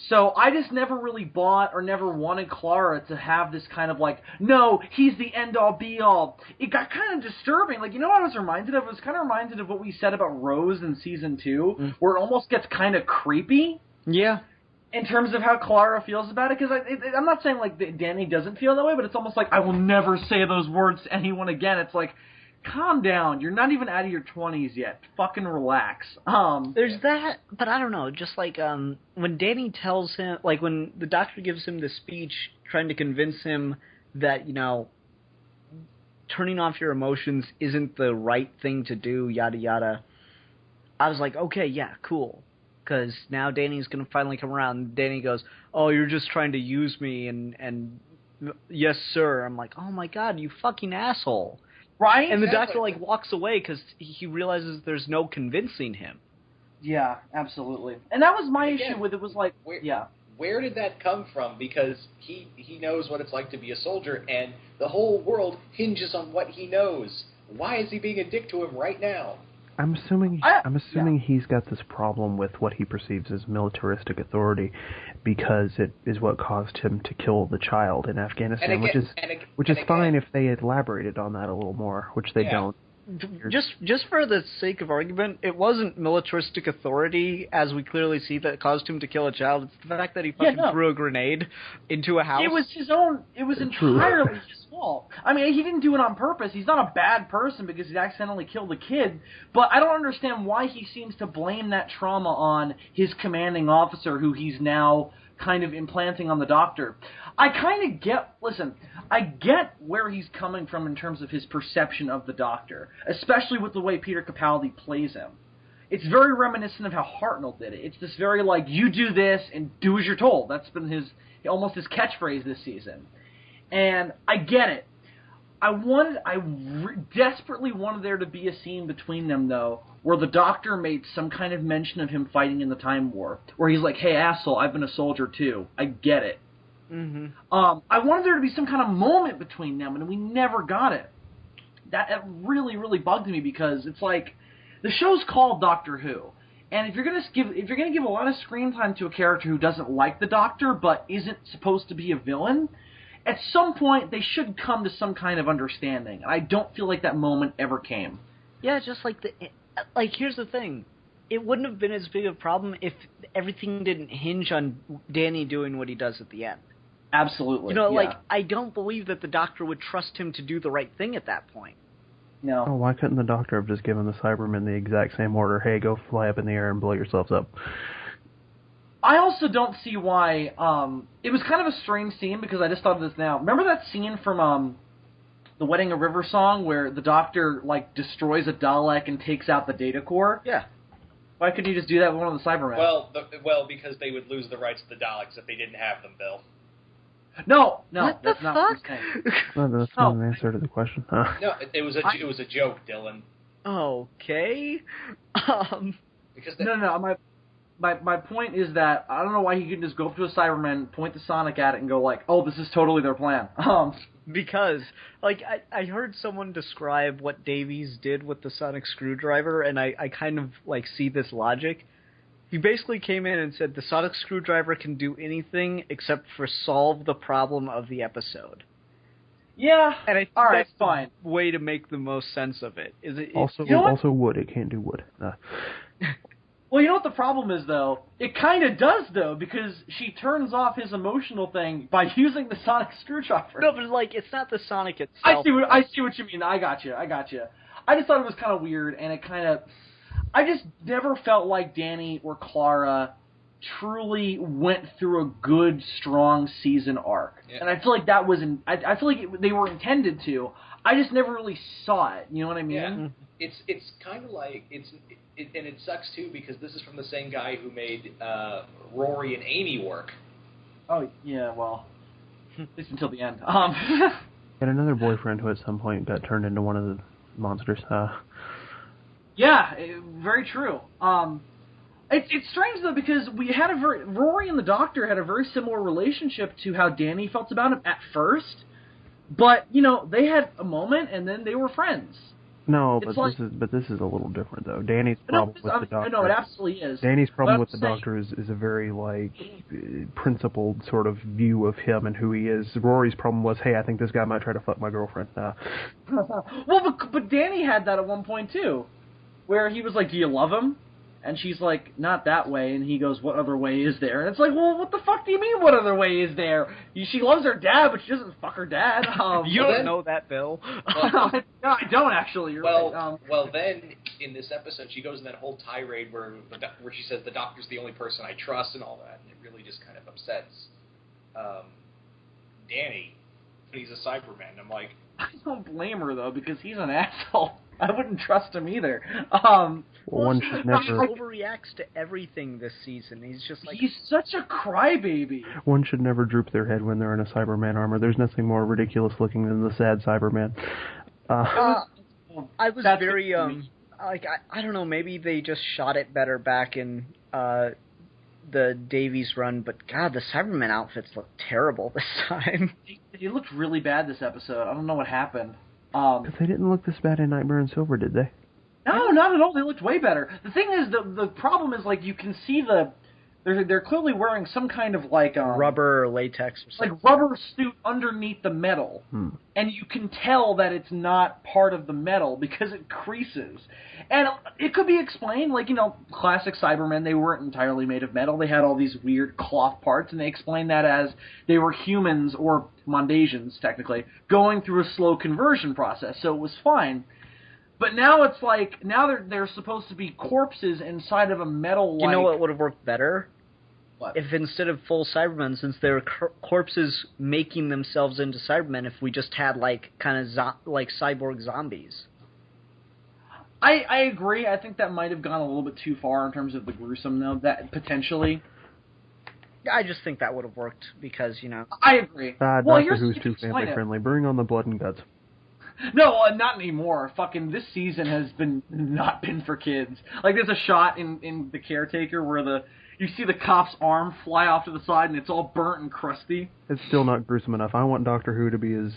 So I just never really bought or never wanted Clara to have this kind of like, no, he's the end-all, be-all. It got kind of disturbing. Like, you know what I was reminded of? I was kind of reminded of what we said about Rose in Season 2, where it almost gets kind of creepy. Yeah. In terms of how Clara feels about it, because I'm not saying like Danny doesn't feel that way, but it's almost like I will never say those words to anyone again. It's like, calm down. You're not even out of your 20s yet. Fucking relax. There's that, but I don't know. Just like when Danny tells him, like when the Doctor gives him the speech, trying to convince him that, you know, turning off your emotions isn't the right thing to do. Yada yada. I was like, okay, yeah, cool. Because now Danny's going to finally come around. Danny goes, oh, you're just trying to use me, and yes, sir. I'm like, oh, my God, you fucking asshole. Right? And the Doctor, like, walks away because he realizes there's no convincing him. Yeah, absolutely. And that was my issue with it, was like, where did that come from? Because he knows what it's like to be a soldier, and the whole world hinges on what he knows. Why is he being a dick to him right now? I'm assuming he's got this problem with what he perceives as militaristic authority, because it is what caused him to kill the child in Afghanistan, which is fine if they had elaborated on that a little more, which they don't. Just for the sake of argument, it wasn't militaristic authority, as we clearly see, that caused him to kill a child. It's the fact that he fucking threw a grenade into a house. It was his own. It was entirely his fault. I mean, he didn't do it on purpose. He's not a bad person because he accidentally killed a kid, but I don't understand why he seems to blame that trauma on his commanding officer, who he's now kind of implanting on the Doctor. I kind of get, I get where he's coming from in terms of his perception of the Doctor, especially with the way Peter Capaldi plays him. It's very reminiscent of how Hartnell did it. It's this very, like, you do this and do as you're told. That's been almost his catchphrase this season. And I get it. I desperately wanted there to be a scene between them, though, where the Doctor made some kind of mention of him fighting in the Time War, where he's like, hey, asshole, I've been a soldier, too. I get it. Mm-hmm. I wanted there to be some kind of moment between them, and we never got it. That really, really bugged me, because it's like, the show's called Doctor Who, and if you're gonna give a lot of screen time to a character who doesn't like the Doctor but isn't supposed to be a villain, at some point they should come to some kind of understanding. And I don't feel like that moment ever came. Yeah, just here's the thing. It wouldn't have been as big a problem if everything didn't hinge on Danny doing what he does at the end. Absolutely. I don't believe that the Doctor would trust him to do the right thing at that point. No. Oh, why couldn't the Doctor have just given the Cybermen the exact same order? Hey, go fly up in the air and blow yourselves up. I also don't see why. It was kind of a strange scene, because I just thought of this now. Remember that scene from the Wedding of River song where the Doctor destroys a Dalek and takes out the data core? Yeah. Why couldn't you just do that with one of the Cybermen? Well, because they would lose the rights to the Daleks if they didn't have them, Bill. No, what that's the not fuck? what I'm saying. No, that's not an answer to the question. Huh? No, it was a joke, Dylan. Okay. Because No. My point is that I don't know why he couldn't just go up to a Cyberman, point the Sonic at it, and go like, "Oh, this is totally their plan." Because I heard someone describe what Davies did with the sonic screwdriver, and I kind of see this logic. He basically came in and said the sonic screwdriver can do anything except for solve the problem of the episode. Yeah, and I think all right, that's fine. The way to make the most sense of it. Also wood. It can't do wood. Well, you know what the problem is, though? It kind of does, though, because she turns off his emotional thing by using the sonic screwdriver. No, but it's not the sonic itself. I see what you mean. I got you. I just thought it was kind of weird, and it kind of... I just never felt like Danny or Clara truly went through a good, strong season arc. Yeah. And I feel like that was... I feel like they were intended to. I just never really saw it. You know what I mean? Yeah. It's kind of like... And it sucks, too, because this is from the same guy who made Rory and Amy work. Oh, yeah, well... at least until the end. Had another boyfriend who at some point got turned into one of the monsters. Yeah, very true. It's strange, though, because Rory and the Doctor had a very similar relationship to how Danny felt about him at first. But, they had a moment, and then they were friends. No, but this is a little different, though. Danny's problem with the Doctor... No, it absolutely is. Danny's problem with the Doctor is a very, principled sort of view of him and who he is. Rory's problem was, hey, I think this guy might try to fuck my girlfriend. Well, but Danny had that at one point, too, where he was like, do you love him? And she's like, not that way. And he goes, what other way is there? And it's like, well, what the fuck do you mean, what other way is there? She loves her dad, but she doesn't fuck her dad. You don't know that, Bill. No, I don't, actually. You're right. Well, then, in this episode, she goes in that whole tirade where she says the Doctor's the only person I trust and all that. And it really just kind of upsets Danny when he's a Cyberman. I'm like... I don't blame her, though, because he's an asshole. I wouldn't trust him either. One should never... He overreacts to everything this season. He's just like... He's such a crybaby. One should never droop their head when they're in a Cyberman armor. There's nothing more ridiculous looking than the sad Cyberman. I was very, I don't know, maybe they just shot it better back in the Davies run, but God, the Cyberman outfits look terrible this time. They looked really bad this episode. I don't know what happened. Because they didn't look this bad in Nightmare and Silver, did they? No, not at all. They looked way better. The thing is, the problem is, you can see they're clearly wearing some kind of like rubber or latex or something. Like rubber suit underneath the metal, and you can tell that it's not part of the metal because it creases. And it could be explained, like, classic Cybermen, they weren't entirely made of metal. They had all these weird cloth parts, and they explained that as they were humans, or Mondasians, technically, going through a slow conversion process, so it was fine. But now it's like, now they're supposed to be corpses inside of a metal, You know what would have worked better? What? If instead of full Cybermen, since they're corpses making themselves into Cybermen, if we just had like kind of like cyborg zombies. I agree. I think that might have gone a little bit too far in terms of the gruesome, though. That potentially. I just think that would have worked because I agree. Doctor Who's too family friendly. Bring on the blood and guts. No, not anymore. Fucking this season has not been for kids. Like there's a shot in The Caretaker where you see the cop's arm fly off to the side, and it's all burnt and crusty. It's still not gruesome enough. I want Doctor Who to be as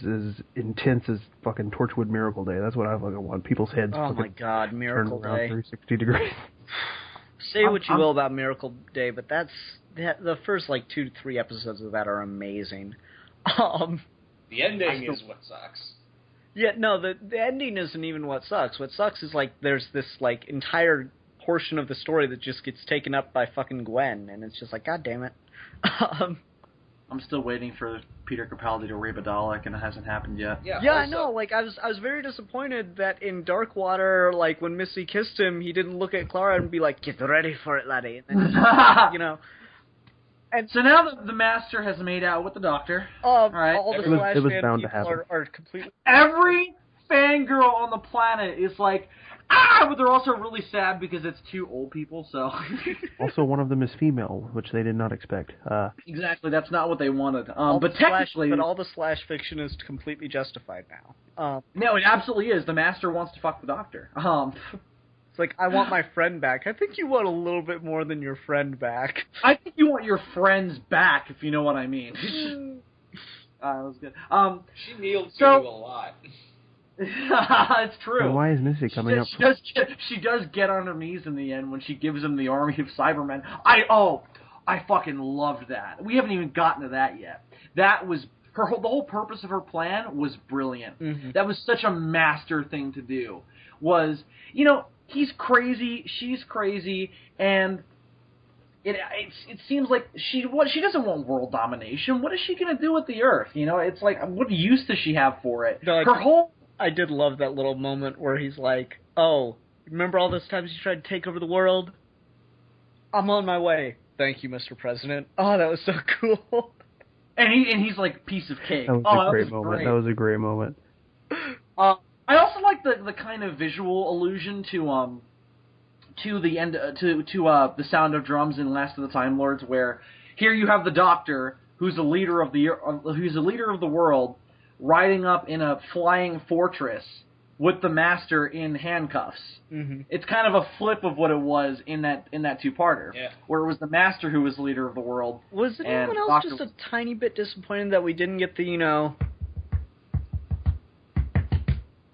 intense as fucking Torchwood Miracle Day. That's what I fucking want. People's heads my God, Miracle turn around Day. 360 degrees. Say what you will about Miracle Day, but the first, 2 to 3 episodes of that are amazing. The ending is what sucks. Yeah, no, the ending isn't even what sucks. What sucks is, there's this, entire portion of the story that just gets taken up by fucking Gwen, and it's just like, God damn it. I'm still waiting for Peter Capaldi to rape a Dalek, and it hasn't happened yet. Yeah, I know. I was very disappointed that in Darkwater, when Missy kissed him, he didn't look at Clara and be like, "Get ready for it, laddie." And then, And so now the Master has made out with the Doctor. All right. All the Flash fan people are completely... Every fangirl on the planet is like, but they're also really sad because it's 2 old people, so... Also, one of them is female, which they did not expect. Exactly, that's not what they wanted. But technically... But all the Slash fiction is completely justified now. No, it absolutely is. The Master wants to fuck the Doctor. It's like, I want my friend back. I think you want a little bit more than your friend back. I think you want your friends back, if you know what I mean. That was good. She kneeled to you a lot. It's true. And why is Missy coming up? She does get on her knees in the end when she gives him the army of Cybermen. I fucking loved that. We haven't even gotten to that yet. That was the whole purpose of her plan was brilliant. Mm-hmm. That was such a Master thing to do. Was, he's crazy, she's crazy, and it seems like she doesn't want world domination. What is she going to do with the Earth? It's like, what use does she have for it? I did love that little moment where he's like, "Oh, remember all those times you tried to take over the world? I'm on my way. Thank you, Mr. President." Oh, that was so cool. And he's like, piece of cake. That was a great moment. That was a great moment. I also like the kind of visual allusion to the end to the Sound of Drums in Last of the Time Lords, where here you have the Doctor, who's a leader of the world, riding up in a flying fortress with the Master in handcuffs. Mm-hmm. It's kind of a flip of what it was in that 2-parter, where it was the Master who was the leader of the world. Was anyone else just a tiny bit disappointed that we didn't get the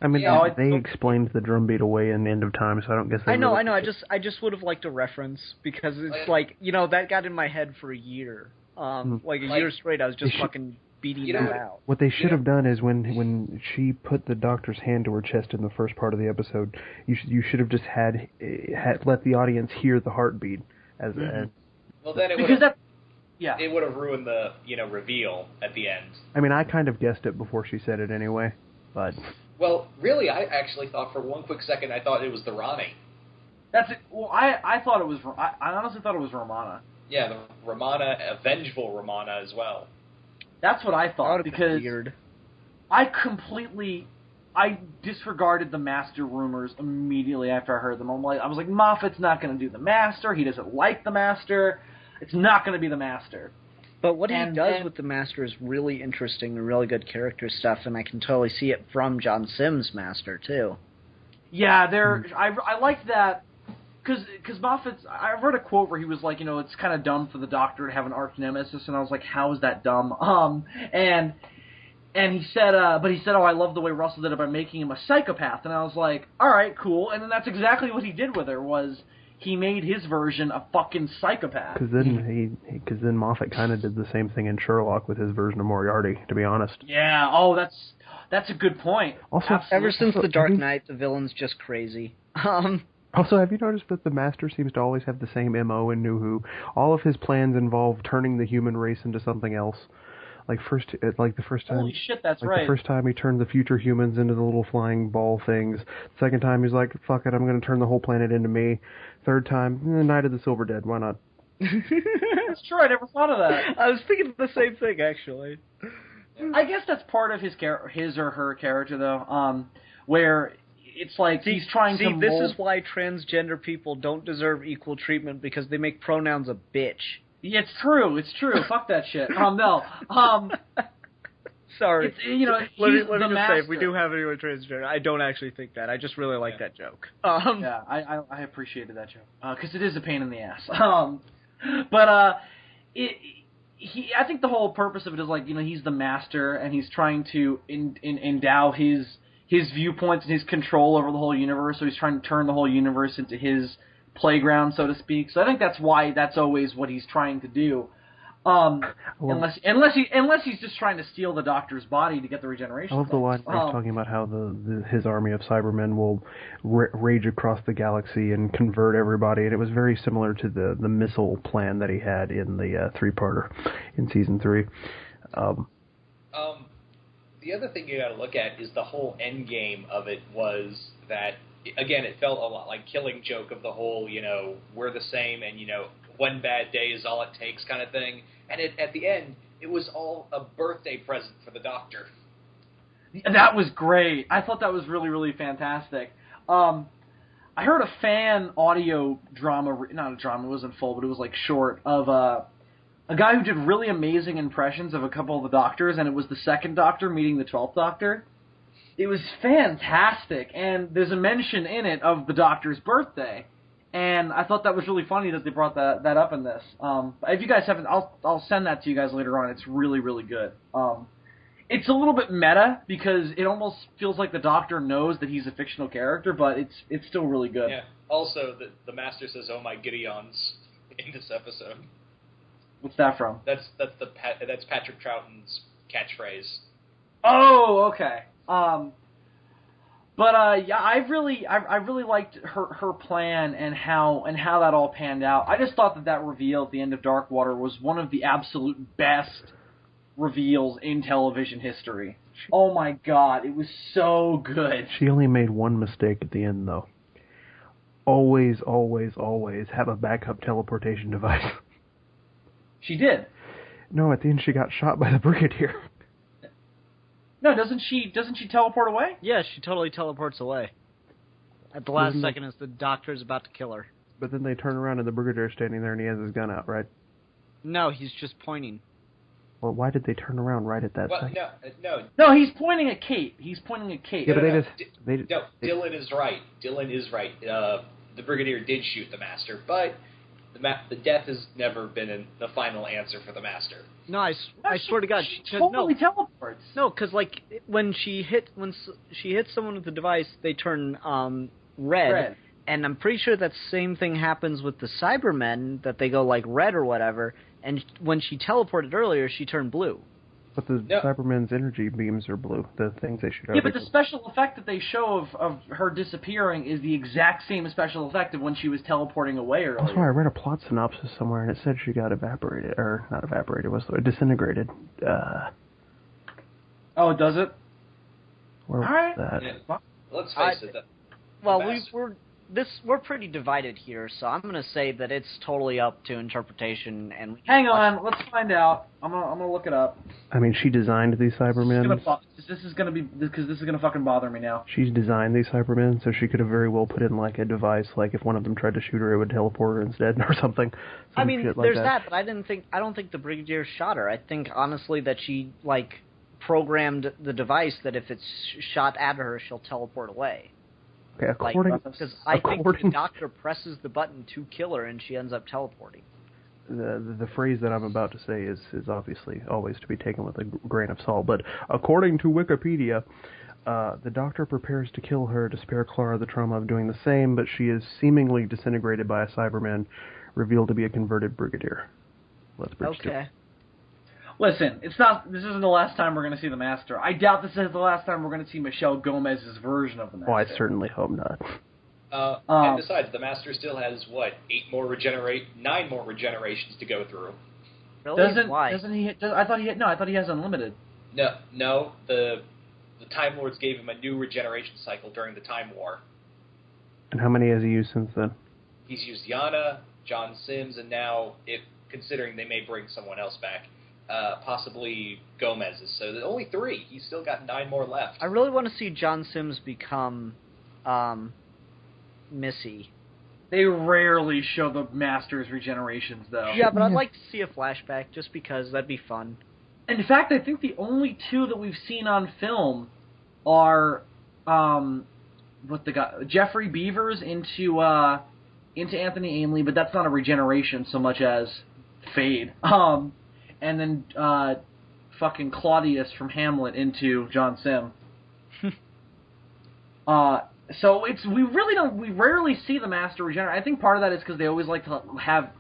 I mean, they explained the drum beat away in the End of Time, so I don't guess. I know. I just would have liked a reference because it's that got in my head for a year. A year straight, I was just fucking beating that out. What they should have done is when she put the Doctor's hand to her chest in the first part of the episode, you should have just had let the audience hear the heartbeat as. Well, then it would have ruined the reveal at the end. I mean, I kind of guessed it before she said it anyway, but. Well, really, I actually thought for one quick second I thought it was the Rani. That's it. Well, I thought it was. I honestly thought it was Romana. Yeah, the Romana, a vengeful Romana as well. That's what I thought because weird. I disregarded the Master rumors immediately after I heard them. I was like, Moffat's not going to do the Master. He doesn't like the Master. It's not going to be the Master. But what he does with the Master is really interesting and really good character stuff, and I can totally see it from John Sims' Master, too. Yeah, I like that, because Moffat's... I read a quote where he was like, it's kind of dumb for the Doctor to have an arch nemesis, and I was like, how is that dumb? And he said, oh, I love the way Russell did it by making him a psychopath, and I was like, all right, cool, and then that's exactly what he did with her, was... he made his version a fucking psychopath. Because then Moffat kind of did the same thing in Sherlock with his version of Moriarty, to be honest. Yeah, oh, that's a good point. Also, ever since The Dark Knight, the villain's just crazy. Also, have you noticed that the Master seems to always have the same MO in New Who? All of his plans involve turning the human race into something else. The first time. Holy shit, that's right. The first time he turned the future humans into the little flying ball things. Second time he's like, fuck it, I'm going to turn the whole planet into me. Third time, the Night of the Silver Dead, why not? That's true, I never thought of that. I was thinking the same thing, actually. I guess that's part of his or her character, though, where it's like he's trying to mold... this is why transgender people don't deserve equal treatment, because they make pronouns a bitch. Yeah, it's true. Fuck that shit. No. Sorry. It's, you know, let me just say, if we do have anyone transgender, I don't actually think that. I just really like that joke. Yeah, I appreciated that joke. Because it is a pain in the ass. But I think the whole purpose of it is, like, you know, he's the master, and he's trying to endow his viewpoints and his control over the whole universe, so he's trying to turn the whole universe into his playground, so to speak. So I think that's why that's always what he's trying to do. Unless he's just trying to steal the Doctor's body to get the regeneration. I love the line where he's talking about how his army of Cybermen will rage across the galaxy and convert everybody, and it was very similar to the missile plan that he had in the three-parter in season 3. The other thing you got to look at is the whole end game of it was that, again, it felt a lot like Killing Joke of the whole, you know, we're the same and, you know, one bad day is all it takes kind of thing. And at the end, it was all a birthday present for the Doctor. That was great. I thought that was really, really fantastic. I heard a fan audio drama, not a drama, it wasn't full, but it was like short, of a guy who did really amazing impressions of a couple of the Doctors, and it was the second Doctor meeting the 12th Doctor. It was fantastic, and there's a mention in it of the Doctor's birthday, and I thought that was really funny that they brought that up in this. If you guys haven't, I'll send that to you guys later on. It's really, really good. It's a little bit meta, because it almost feels like the Doctor knows that he's a fictional character, but it's still really good. Yeah. Also, the Master says, "Oh my Gideons," in this episode. What's that from? That's Patrick Troughton's catchphrase. Oh, okay. Yeah, I really liked her plan and how that all panned out. I just thought that reveal at the end of Darkwater was one of the absolute best reveals in television history. Oh my god, it was so good. She only made one mistake at the end, though. Always, always, always have a backup teleportation device. She did. No, at the end she got shot by the Brigadier. No, doesn't she teleport away? Yeah, she totally teleports away. At the last second as the Doctor's about to kill her. But then they turn around and the Brigadier's standing there and he has his gun out, right? No, he's just pointing. Well, why did they turn around right at that second? No, he's pointing at Kate. Yeah, but Dylan is right. The Brigadier did shoot the Master, but the death has never been the final answer for the Master. No, I swear to God, she totally teleports. No, because like when she hits someone with the device, they turn red, and I'm pretty sure that same thing happens with the Cybermen, that they go like red or whatever. And when she teleported earlier, she turned blue. But the Cybermen's energy beams are blue, the things they shoot out. Yeah, but the special effect that they show of her disappearing is the exact same special effect of when she was teleporting away earlier. Also, I read a plot synopsis somewhere, and it said she got evaporated, or not evaporated, disintegrated. Oh, does it? Where was that? Yeah. Let's face it. We're pretty divided here, so I'm going to say that it's totally up to interpretation. And hang on, let's find out. I'm gonna look it up. I mean, she designed these Cybermen. This is gonna fucking bother me now. She's designed these Cybermen, so she could have very well put in like a device, like if one of them tried to shoot her, it would teleport her instead, or something. I mean, there's that, but I don't think the Brigadier shot her. I think honestly that she like programmed the device that if it's shot at her, she'll teleport away. Okay, because I think the Doctor presses the button to kill her, and she ends up teleporting. The phrase that I'm about to say is obviously always to be taken with a grain of salt, but according to Wikipedia, The Doctor prepares to kill her to spare Clara the trauma of doing the same, but she is seemingly disintegrated by a Cyberman, revealed to be a converted brigadier. Let's bridge Okay. Listen, it's not. This isn't the last time we're going to see the Master. I doubt this is the last time we're going to see Michelle Gomez's version of the Master. Oh, I certainly hope not. And besides, the Master still has, 9 more regenerations to go through. Really? Why? Doesn't he? I thought he has unlimited. No. The Time Lords gave him a new regeneration cycle during the Time War. And how many has he used since then? He's used Yana, John Sims, and now, considering they may bring someone else back, possibly Gomez's. So there's only 3. He's still got 9 more left. I really want to see John Sims become Missy. They rarely show the Master's regenerations, though. Yeah, but I'd like to see a flashback, just because that'd be fun. In fact, I think the only 2 that we've seen on film are Jeffrey Beavers into Anthony Ainley, but that's not a regeneration so much as fade. And then fucking Claudius from Hamlet into John Sim. So we rarely see the Master regenerate. I think part of that is because they always like to have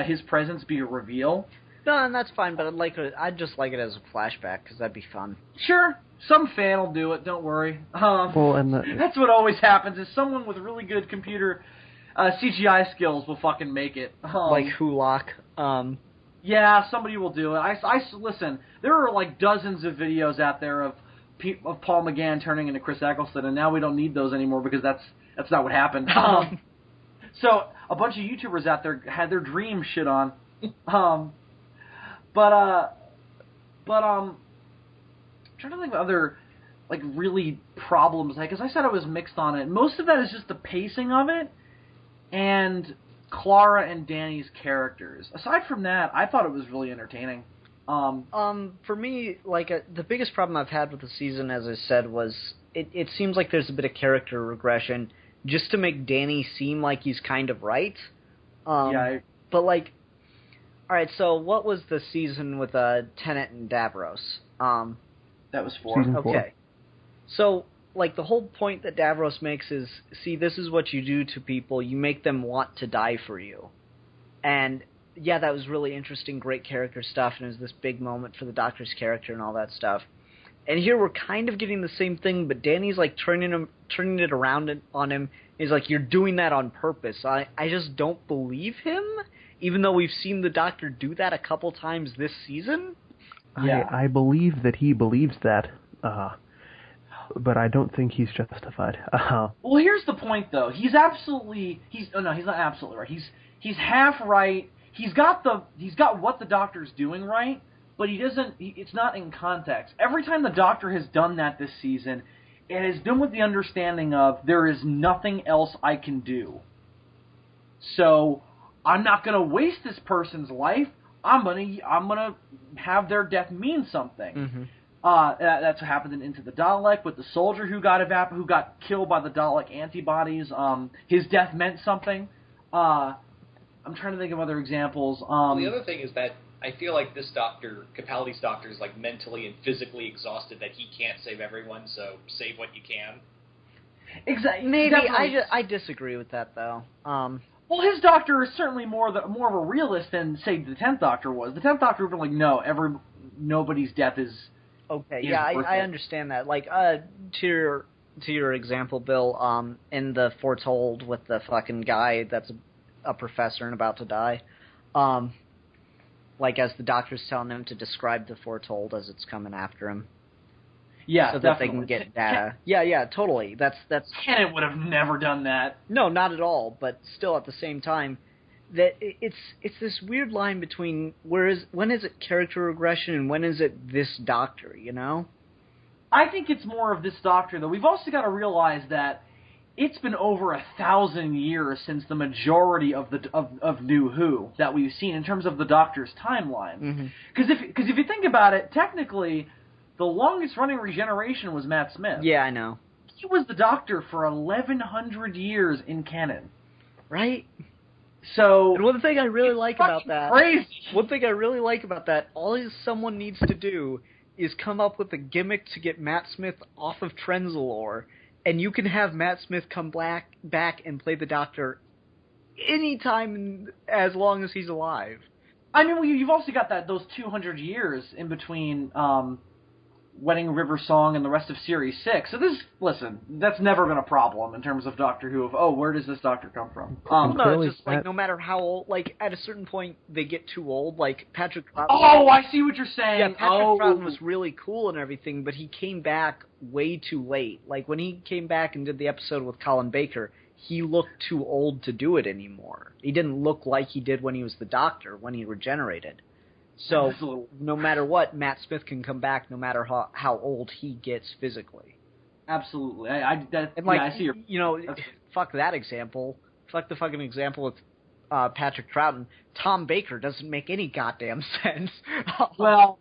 his presence be a reveal. No, and that's fine, but I'd just like it as a flashback, because that'd be fun. Sure. Some fan will do it, don't worry. That's what always happens, is someone with really good computer CGI skills will fucking make it. Like Hulock. Yeah, somebody will do it. Listen, there are like dozens of videos out there of Paul McGann turning into Chris Eccleston, and now we don't need those anymore because that's not what happened. So a bunch of YouTubers out there had their dreams shit on. But I'm trying to think of other, like, really problems. Like, as I said, I was mixed on it. Most of that is just the pacing of it and Clara and Danny's characters. Aside from that, I thought it was really entertaining. For me, the biggest problem I've had with the season, as I said, was it seems like there's a bit of character regression just to make Danny seem like he's kind of right. But, alright, so what was the season with Tennant and Davros? That was 4. Season 4. Okay. So, the whole point that Davros makes is, see, this is what you do to people. You make them want to die for you. And, yeah, that was really interesting, great character stuff, and it was this big moment for the Doctor's character and all that stuff. And here we're kind of getting the same thing, but Danny's, turning it around on him. He's like, you're doing that on purpose. I just don't believe him, even though we've seen the Doctor do that a couple times this season. Yeah. I believe that he believes that, but I don't think he's justified. Well, here's the point, though. He's not absolutely right. He's half right. He's got what the Doctor's doing right, but it's not in context. Every time the Doctor has done that this season, it has been with the understanding of there is nothing else I can do. So I'm not going to waste this person's life. I'm gonna have their death mean something. Mm-hmm. That's what happened in Into the Dalek with the soldier who got killed by the Dalek antibodies. His death meant something. I'm trying to think of other examples. The other thing is that I feel like this Doctor, Capaldi's Doctor, is mentally and physically exhausted that he can't save everyone. So save what you can. Exactly. Maybe I disagree with that though. Well, his Doctor is certainly more of a realist than, say, the 10th Doctor was. The 10th Doctor would be like, no, nobody's death is... Okay, yeah, I understand that. To your example, Bill, in the Foretold with the fucking guy that's a professor and about to die, as the Doctor's telling him to describe the Foretold as it's coming after him. Yeah, so that they can get data. Yeah, totally. That's. Tennant would have never done that. No, not at all. But still, at the same time, that it's this weird line between when is it character regression and when is it this Doctor? You know. I think it's more of this Doctor, though. We've also got to realize that it's been over 1,000 years since the majority of New Who that we've seen in terms of the Doctor's timeline. Because if you think about it, technically, the longest-running regeneration was Matt Smith. Yeah, I know. He was the Doctor for 1,100 years in canon. Right? So... And one thing I really like about that... crazy! One thing I really like about that, all someone needs to do is come up with a gimmick to get Matt Smith off of Trenzalore, and you can have Matt Smith come back and play the Doctor anytime as long as he's alive. I mean, well, you've also got those 200 years in between Wedding River Song and the rest of Series 6. So listen, that's never been a problem in terms of Doctor Who, where does this Doctor come from? No, it's just, like, no matter how old, like, at a certain point, they get too old, like, Patrick Troughton. Oh, I see what you're saying! Yeah, Patrick Troughton was really cool and everything, but he came back way too late. Like, when he came back and did the episode with Colin Baker, he looked too old to do it anymore. He didn't look like he did when he was the Doctor, when he regenerated. So, Absolutely. No matter what, Matt Smith can come back no matter how old he gets physically. Absolutely. I see your... Fuck that example. Fuck the fucking example with Patrick Troughton. Tom Baker doesn't make any goddamn sense. Well,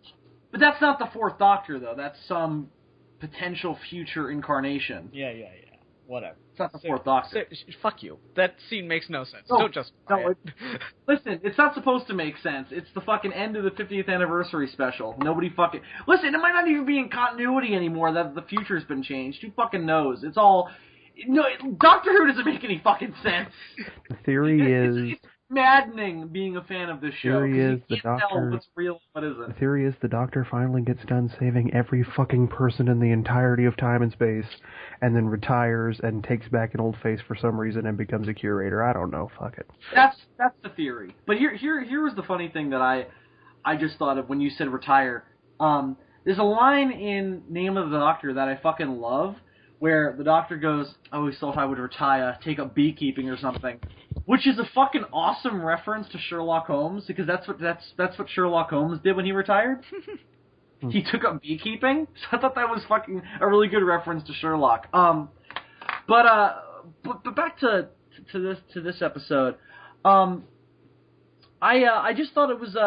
but that's not the Fourth Doctor, though. That's some potential future incarnation. Yeah. Whatever. It's not the Fourth Doctor. Fuck you. That scene makes no sense. No, Don't justify it. Listen, it's not supposed to make sense. It's the fucking end of the 50th anniversary special. Nobody fucking... Listen, it might not even be in continuity anymore that the future's been changed. Who fucking knows? It's all... No, Doctor Who doesn't make any fucking sense. The theory is... It's maddening being a fan of this show. Theory is you can't tell what's real and what isn't. The theory is the Doctor finally gets done saving every fucking person in the entirety of time and space, and then retires and takes back an old face for some reason and becomes a curator. I don't know. Fuck it. That's the theory. But here was the funny thing that I just thought of when you said retire. There's a line in Name of the Doctor that I fucking love, where the Doctor goes, "I always thought I would retire, take up beekeeping or something," which is a fucking awesome reference to Sherlock Holmes, because that's what Sherlock Holmes did when he retired. He took up beekeeping, so I thought that was fucking a really good reference to Sherlock. But back to this episode. I just thought it was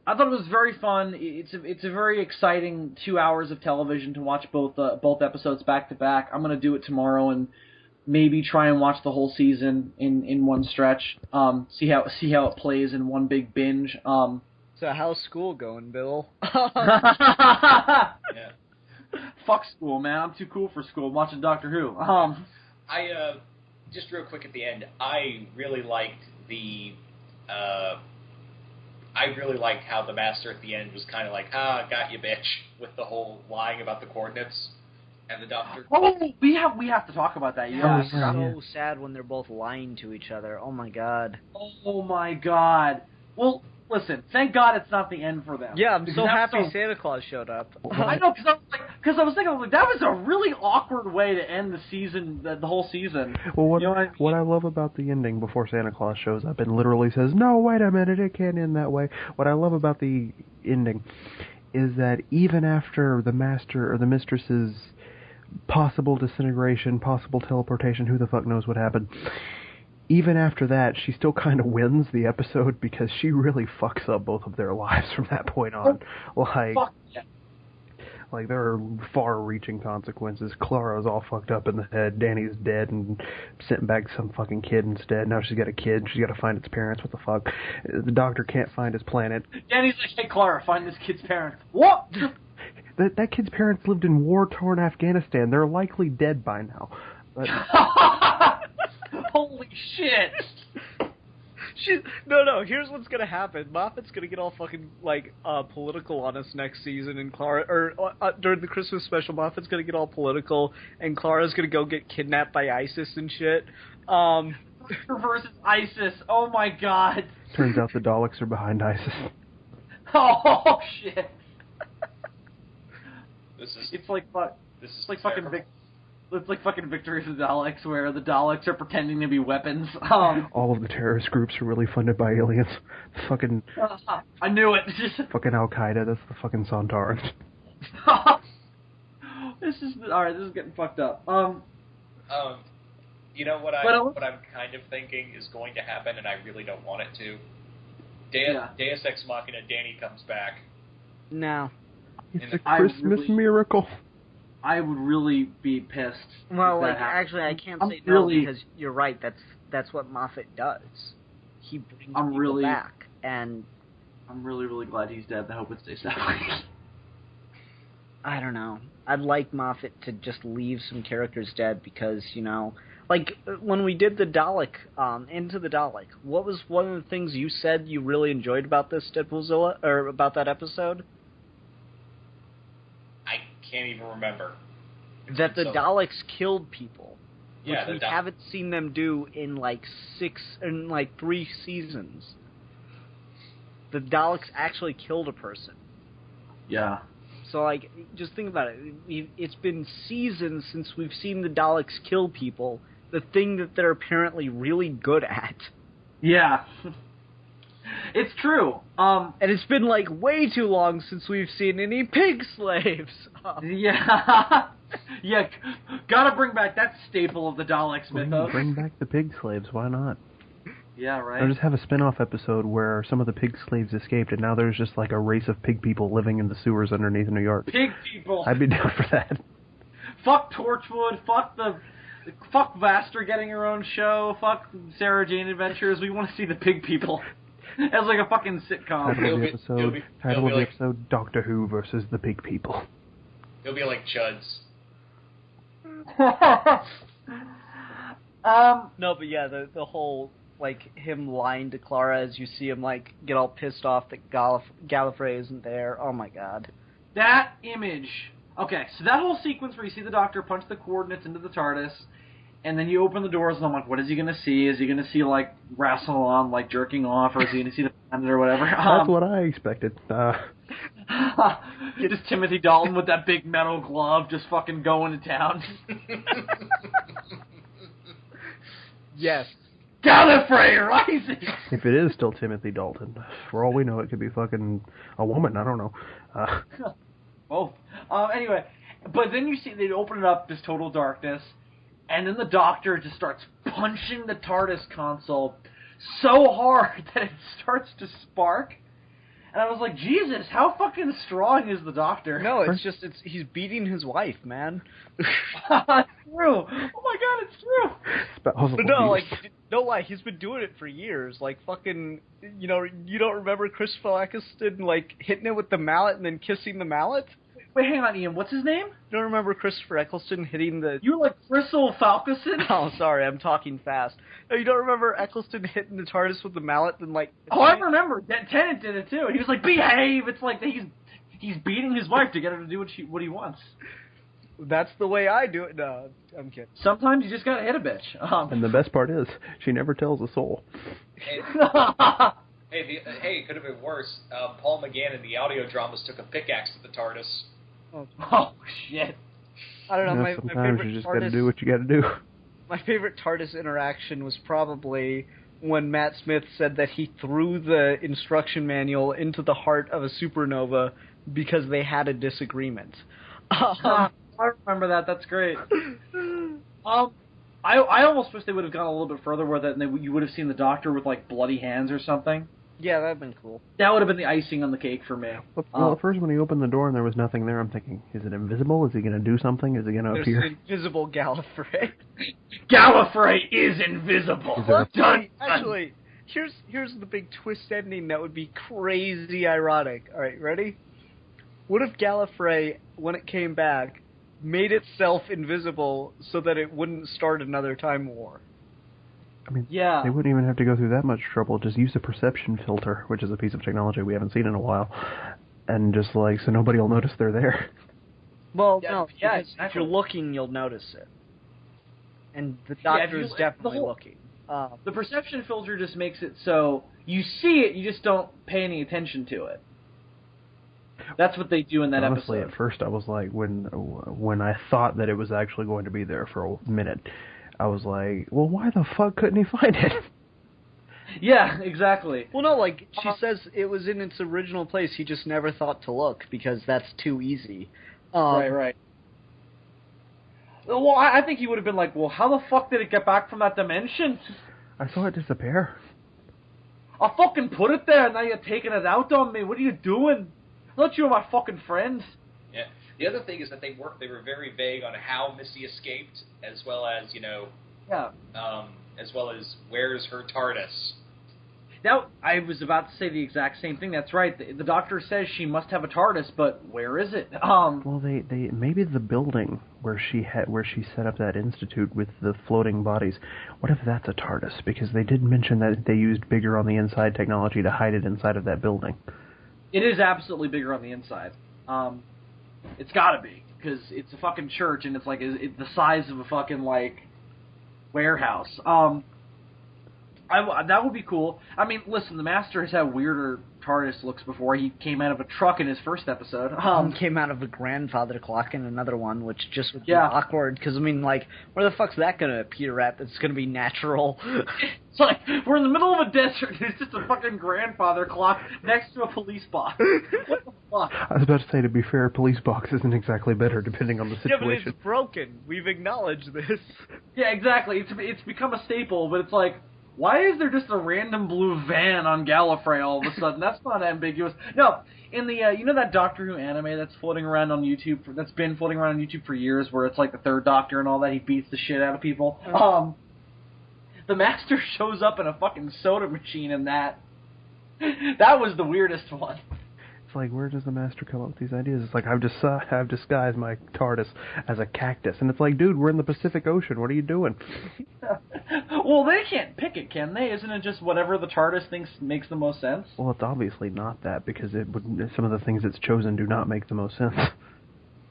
I thought it was very fun. It's a very exciting 2 hours of television to watch both episodes back to back. I'm gonna do it tomorrow and maybe try and watch the whole season in one stretch. See how it plays in one big binge. So how's school going, Bill? Yeah. Fuck school, man. I'm too cool for school. I'm watching Doctor Who. I just real quick at the end. I really liked how the Master at the end was kind of like, got you, bitch, with the whole lying about the coordinates, and the Doctor. Oh, we have to talk about that. Yeah, it's so sad when they're both lying to each other. Oh my god. Oh my god. Well, listen. Thank God it's not the end for them. Yeah, I'm so happy Santa Claus showed up. I know, because I was thinking, that was a really awkward way to end the season, the whole season. Well, what I love about the ending before Santa Claus shows up and literally says, "No, wait a minute, it can't end that way." What I love about the ending is that even after the Master or the Mistress's possible disintegration, possible teleportation, who the fuck knows what happened, even after that, she still kind of wins the episode because she really fucks up both of their lives from that point on. Like, there are far-reaching consequences. Clara's all fucked up in the head. Danny's dead and sent back some fucking kid instead. Now she's got a kid. She's got to find its parents. What the fuck? The Doctor can't find his planet. Danny's like, "Hey, Clara, find this kid's parents." What? That kid's parents lived in war-torn Afghanistan. They're likely dead by now. But... Holy shit! No, here's what's gonna happen. Moffat's gonna get all fucking, political on us next season, and during the Christmas special, Moffat's gonna get all political, and Clara's gonna go get kidnapped by ISIS and shit. Versus ISIS, oh my god. Turns out the Daleks are behind ISIS. Oh, shit. It's like fucking Victory of the Daleks, where the Daleks are pretending to be weapons. All of the terrorist groups are really funded by aliens. Fucking... I knew it. Fucking Al-Qaeda, that's the fucking Santarans. This is getting fucked up. You know what I'm kind of thinking is going to happen, and I really don't want it to? Deus Ex Machina, Danny comes back. No. It's a Christmas miracle. I would really be pissed. Well, actually, I can't say no because you're right. That's what Moffat does. He brings people back, and I'm really, really glad he's dead. I hope it stays that way. I don't know. I'd like Moffat to just leave some characters dead because, like when we did the Dalek, Into the Dalek, what was one of the things you said you really enjoyed about this Deadpoolzilla, or about that episode? I can't even remember. That the Daleks killed people. Yeah, which we haven't seen them do in like 3 seasons. The Daleks actually killed a person. Yeah. So, like, just think about it. It's been seasons since we've seen the Daleks kill people, the thing that they're apparently really good at. Yeah. It's true. And it's been, like, way too long since we've seen any pig slaves. Yeah. Yeah, gotta bring back that staple of the Daleks mythos. Bring back the pig slaves, why not? Yeah, right. Or just have a spin-off episode where some of the pig slaves escaped, and now there's just like a race of pig people living in the sewers underneath New York. Pig people. I'd be down for that. Fuck Torchwood. Fuck Vaster getting her own show. Fuck Sarah Jane Adventures. We want to see the pig people as like a fucking sitcom. Title of the episode: Doctor Who versus the pig people. It'll be like Chuds. No, but yeah, the whole, like, him lying to Clara as you see him, like, get all pissed off that Gallifrey isn't there. Oh, my God. That image. Okay, so that whole sequence where you see the Doctor punch the coordinates into the TARDIS, and then you open the doors, and I'm like, what is he going to see? Is he going to see, like, Rassilon, like, jerking off, or is he going to see the planet or whatever? That's what I expected. Just Timothy Dalton with that big metal glove just fucking going to town. Yes. Gallifrey rising! If it is still Timothy Dalton, for all we know, it could be fucking a woman. I don't know. Both. Anyway, but then you see they open it up, this total darkness, and then the Doctor just starts punching the TARDIS console so hard that it starts to spark. And I was like, Jesus, how fucking strong is the Doctor? No, he's beating his wife, man. It's true. Oh my God, it's true. But no, like, no lie, he's been doing it for years. Like, fucking, you don't remember Christopher Eccleston, like, hitting it with the mallet and then kissing the mallet? Wait, hang on, Ian, what's his name? You don't remember Christopher Eccleston hitting the... You were like Crystal Falcoson? Oh, sorry, I'm talking fast. No, you don't remember Eccleston hitting the TARDIS with the mallet and, like... Oh, I remember. Tennant did it, too. He was like, behave! It's like he's beating his wife to get her to do what he wants. That's the way I do it. No, I'm kidding. Sometimes you just gotta hit a bitch. And the best part is, she never tells a soul. Hey, it could have been worse. Paul McGann in the audio dramas took a pickaxe to the TARDIS. Oh shit! I don't know. My sometimes favorite you just TARDIS, gotta do what you gotta do. My favorite TARDIS interaction was probably when Matt Smith said that he threw the instruction manual into the heart of a supernova because they had a disagreement. I remember that. That's great. I almost wish they would have gone a little bit further with it, and you would have seen the Doctor with like bloody hands or something. Yeah, that'd been cool. That would have been the icing on the cake for me. Well, at first when he opened the door and there was nothing there, I'm thinking, is it invisible? Is he going to do something? Is he going to appear? There's invisible Gallifrey. Gallifrey is invisible. Actually, here's the big twist ending that would be crazy ironic. All right, ready? What if Gallifrey, when it came back, made itself invisible so that it wouldn't start another time war? I mean, yeah. They wouldn't even have to go through that much trouble. Just use a perception filter, which is a piece of technology we haven't seen in a while, and just like, so nobody will notice they're there. Well, no, if you're looking, you'll notice it. And the Doctor is definitely looking. The perception filter just makes it so you see it, you just don't pay any attention to it. That's what they do in that Honestly, episode. At first I was like, when I thought that it was actually going to be there for a minute, I was like, well, why the fuck couldn't he find it? Yeah, exactly. Well, no, like, she says it was in its original place, he just never thought to look, because that's too easy. Right. Well, I think he would have been like, well, how the fuck did it get back from that dimension? I saw it disappear. I fucking put it there, and now you're taking it out on me. What are you doing? I thought you were my fucking friend. Yeah. The other thing is that they were very vague on how Missy escaped, as well as, as well as where's her TARDIS. I was about to say the exact same thing. That's right. The Doctor says she must have a TARDIS, but where is it? Well, they maybe the building where she set up that institute with the floating bodies. What if that's a TARDIS? Because they did mention that they used bigger on the inside technology to hide it inside of that building. It is absolutely bigger on the inside. It's got to be, because it's a fucking church and it's like it's the size of a fucking like warehouse. That would be cool. I mean, listen, the Master has had weirder TARDIS looks before. He came out of a truck in his first episode. Came out of a grandfather clock in another one, which just would be awkward, because, I mean, like, where the fuck's that going to appear at that's going to be natural? It's like, we're in the middle of a desert, there's just a fucking grandfather clock next to a police box. What the fuck? I was about to say, to be fair, a police box isn't exactly better, depending on the situation. Yeah, but it's broken. We've acknowledged this. Yeah, exactly. It's become a staple, but it's like, why is there just a random blue van on Gallifrey all of a sudden? That's not ambiguous. No, in the you know that Doctor Who anime that's floating around on YouTube that's been floating around on YouTube for years, where it's like the Third Doctor and all that, he beats the shit out of people. The Master shows up in a fucking soda machine in that. That was the weirdest one. It's like, where does the Master come up with these ideas? It's like, I've disguised my TARDIS as a cactus. And it's like, dude, we're in the Pacific Ocean. What are you doing? Well, they can't pick it, can they? Isn't it just whatever the TARDIS thinks makes the most sense? Well, it's obviously not that, because some of the things it's chosen do not make the most sense.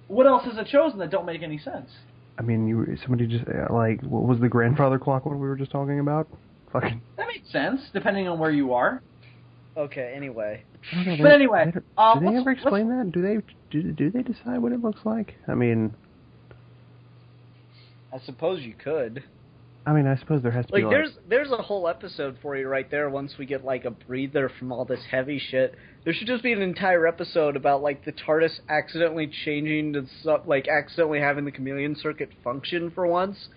What else has it chosen that don't make any sense? I mean, somebody just, like, what was the grandfather clock one we were just talking about? Fucking. That makes sense, depending on where you are. Okay, anyway. But anyway, do they ever explain that? Do they decide what it looks like? I mean, I suppose you could. I mean, I suppose there has to be there's a whole episode for you right there. Once we get like a breather from all this heavy shit, there should just be an entire episode about like the TARDIS accidentally changing to like accidentally having the chameleon circuit function for once,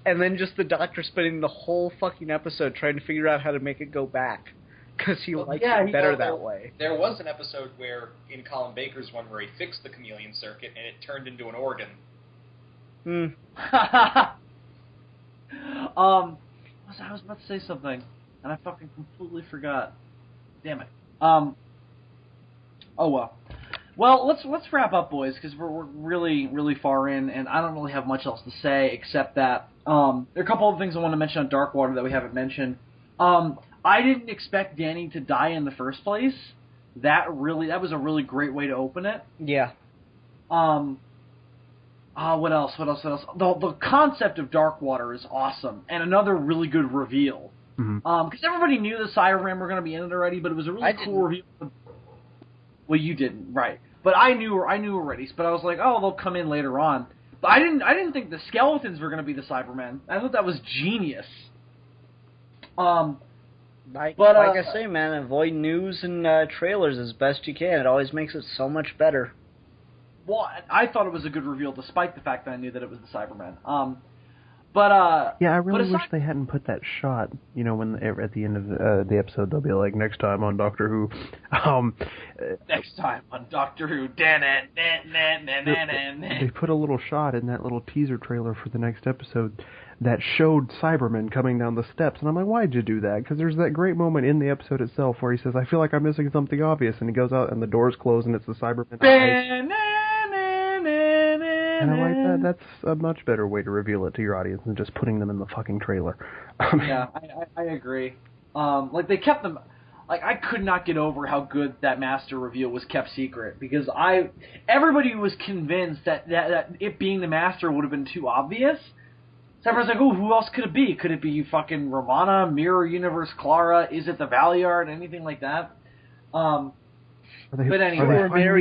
and then just the Doctor spending the whole fucking episode trying to figure out how to make it go back. Because he likes it better that way. There was an episode where, in Colin Baker's one, where he fixed the chameleon circuit and it turned into an organ. I was about to say something, and I fucking completely forgot. Damn it. Oh well. Well, let's wrap up, boys, because we're really, really far in, and I don't really have much else to say except that there are a couple of things I want to mention on Darkwater that we haven't mentioned. I didn't expect Danny to die in the first place. That was a really great way to open it. Yeah. What else? The concept of Darkwater is awesome, and another really good reveal. Because everybody knew the Cybermen were going to be in it already, but it was a really cool reveal. Well, you didn't, right? But I knew already. But I was like, oh, they'll come in later on. But I didn't think the skeletons were going to be the Cybermen. I thought that was genius. Like I say, man, avoid news and trailers as best you can. It always makes it so much better. Well, I thought it was a good reveal, despite the fact that I knew that it was the Cybermen. Yeah, I really wish they hadn't put that shot. You know, when at the end of the episode, they'll be like, "Next time on Doctor Who." Next time on Doctor Who. They put a little shot in that little teaser trailer for the next episode that showed Cybermen coming down the steps, and I'm like, why'd you do that? Because there's that great moment in the episode itself where he says, "I feel like I'm missing something obvious," and he goes out and the doors close and it's the Cybermen eyes. And I'm like, that's a much better way to reveal it to your audience than just putting them in the fucking trailer. Yeah, I agree. Like, they kept them... Like, I could not get over how good that Master reveal was kept secret, because everybody was convinced that it being the Master would have been too obvious. So everyone's like, oh, who else could it be? Could it be fucking Romana, Mirror Universe Clara? Is it the Valiard? Anything like that? But anyway, if it were Mirror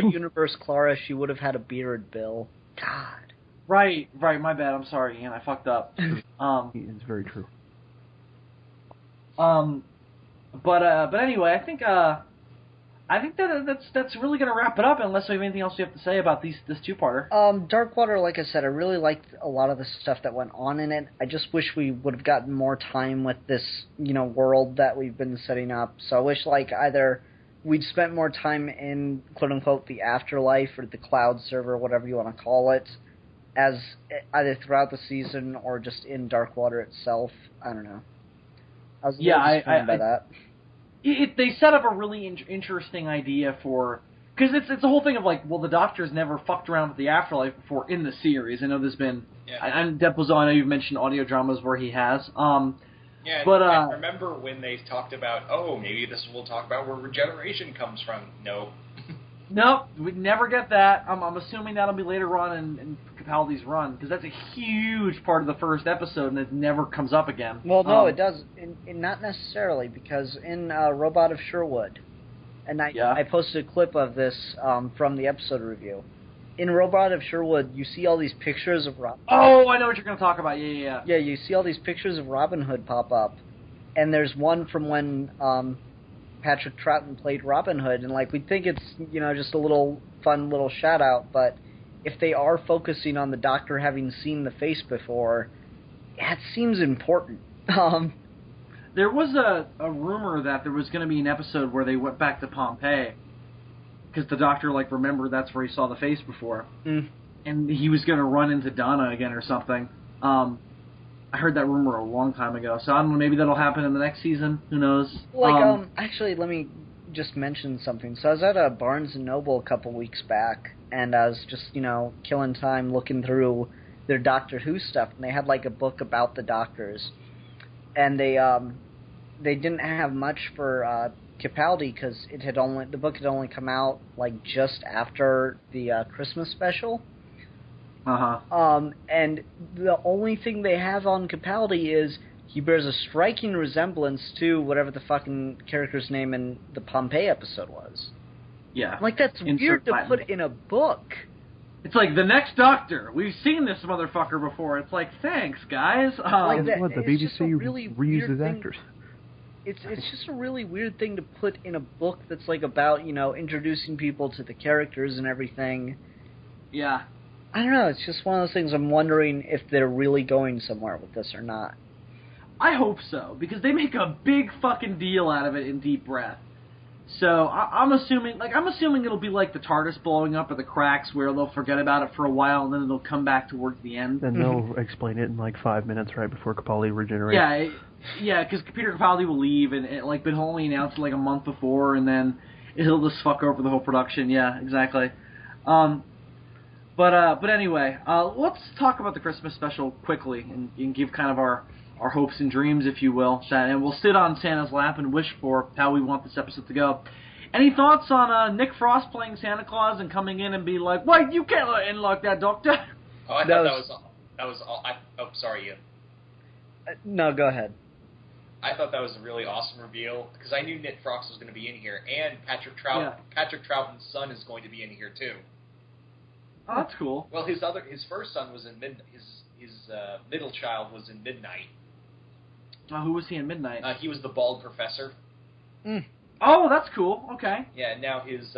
Universe Clara, she would have had a beard, Bill. God. Right, my bad. I'm sorry, Ian. I fucked up. It's very true. But anyway, I think that's really gonna wrap it up. Unless we have anything else you have to say about this two-parter. Darkwater, like I said, I really liked a lot of the stuff that went on in it. I just wish we would have gotten more time with this, world that we've been setting up. So I wish, either we'd spent more time in, quote-unquote, the afterlife or the cloud server, whatever you want to call it, as either throughout the season or just in Darkwater itself. I don't know. I was disappointed by that. They set up a really interesting idea for... Because it's a whole thing of like, well, the Doctor's never fucked around with the afterlife before in the series. I know there's been... Yeah. I'm Deadpoolzilla, I know you've mentioned audio dramas where he has. But I remember when they talked about, maybe we'll talk about where regeneration comes from. No. Nope, we'd never get that. I'm assuming that'll be later on in Capaldi's run, because that's a huge part of the first episode, and it never comes up again. Well, no, it does. Not necessarily, because in Robot of Sherwood, and I posted a clip of this from the episode review. In Robot of Sherwood, you see all these pictures of Robin. Oh, I know what you're going to talk about. Yeah. Yeah, you see all these pictures of Robin Hood pop up, and there's one from when Patrick Troughton played Robin Hood, and like we'd think it's just a little fun little shout out, but if they are focusing on the Doctor having seen the face before, that seems important. There was a rumor that there was going to be an episode where they went back to Pompeii because the Doctor remembered that's where he saw the face before, and he was going to run into Donna again or something. I heard that rumor a long time ago, so I don't know, maybe that'll happen in the next season. Who knows? Actually, let me just mention something. So I was at a Barnes & Noble a couple weeks back, and I was just, killing time looking through their Doctor Who stuff, and they had, a book about the Doctors. And they didn't have much for Capaldi, because the book had only come out, just after the Christmas special. And the only thing they have on Capaldi is he bears a striking resemblance to whatever the fucking character's name in the Pompeii episode was. Yeah. That's weird to put in a book. It's like, the next Doctor. We've seen this motherfucker before. It's like, thanks, guys. The BBC reuses actors. It's just a really weird thing to put in a book that's, about, introducing people to the characters and everything. Yeah. I don't know, it's just one of those things I'm wondering if they're really going somewhere with this or not. I hope so, because they make a big fucking deal out of it in Deep Breath. So, I'm assuming it'll be like the TARDIS blowing up or the cracks where they'll forget about it for a while and then it'll come back towards the end. Then they'll explain it in 5 minutes right before Capaldi regenerates. Yeah, because Peter Capaldi will leave and but he'll only announce it a month before and then he'll just fuck over the whole production. Yeah, exactly. But anyway, let's talk about the Christmas special quickly and give kind of our hopes and dreams, if you will. And we'll sit on Santa's lap and wish for how we want this episode to go. Any thoughts on Nick Frost playing Santa Claus and coming in and be like, "Wait, you can't let in like that, Doctor"? Oh, I thought that was all. Sorry, Ian. No, go ahead. I thought that was a really awesome reveal because I knew Nick Frost was going to be in here, and Patrick Troughton's son is going to be in here too. Oh, that's cool. Well, his first son was in his middle child was in Midnight. Who was he in Midnight? He was the bald professor. Oh, that's cool. Okay. Yeah, and now his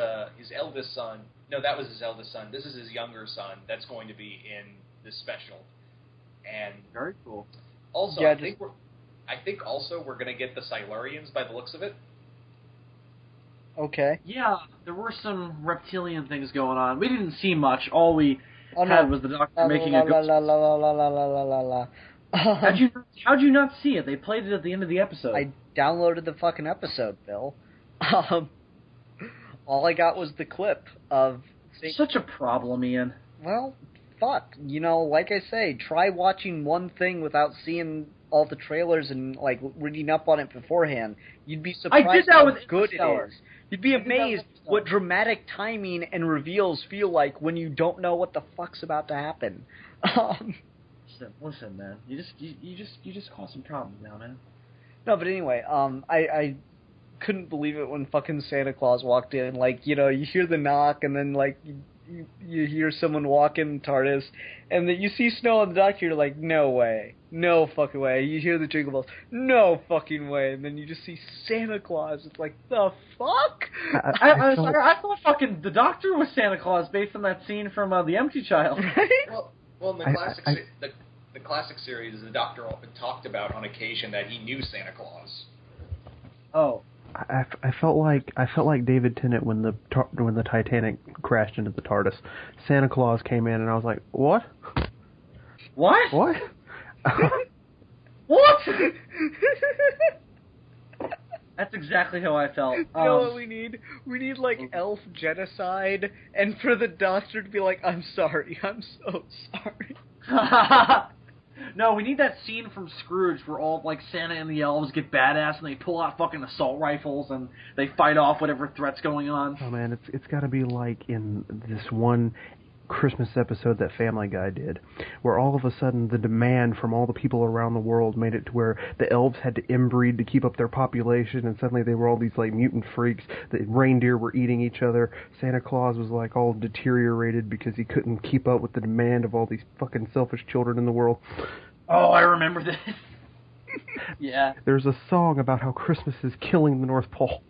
eldest son. No, that was his eldest son. This is his younger son. That's going to be in this special. And very cool. Also, yeah, I think also we're going to get the Silurians by the looks of it. Okay. Yeah, there were some reptilian things going on. We didn't see much. All we had was the Doctor making a ghost. How'd you not see it? They played it at the end of the episode. I downloaded the fucking episode, Bill. All I got was the clip of... Such a problem, Ian. Well, fuck. Like I say, try watching one thing without seeing all the trailers and, reading up on it beforehand. You'd be surprised how good it is. You'd be amazed what dramatic timing and reveals feel like when you don't know what the fuck's about to happen. Listen, man. You just caused some problems now, man. No, but anyway, I couldn't believe it when fucking Santa Claus walked in. You hear the knock and then you hear someone walk in TARDIS, and then you see snow on the dock, you're like, no way. No fucking way. You hear the jingle bells, no fucking way. And then you just see Santa Claus. It's like, the fuck? I thought fucking the Doctor was Santa Claus based on that scene from The Empty Child. Right? Well, in the classic series, the Doctor often talked about on occasion that he knew Santa Claus. Oh. I felt like David Tennant when the Titanic crashed into the TARDIS. Santa Claus came in and I was like, what? What? What? What? That's exactly how I felt. You know what we need? We need, like, elf genocide, and for the doctor to be like, I'm sorry, I'm so sorry. No, we need that scene from Scrooge where all, like, Santa and the elves get badass and they pull out fucking assault rifles and they fight off whatever threat's going on. Oh, man, it's got to be like in this one Christmas episode that Family Guy did, where all of a sudden the demand from all the people around the world made it to where the elves had to inbreed to keep up their population, and suddenly they were all these like mutant freaks. The reindeer were eating each other. Santa Claus was like all deteriorated because he couldn't keep up with the demand of all these fucking selfish children in the world. Oh, I remember this. Yeah. There's a song about how Christmas is killing the North Pole.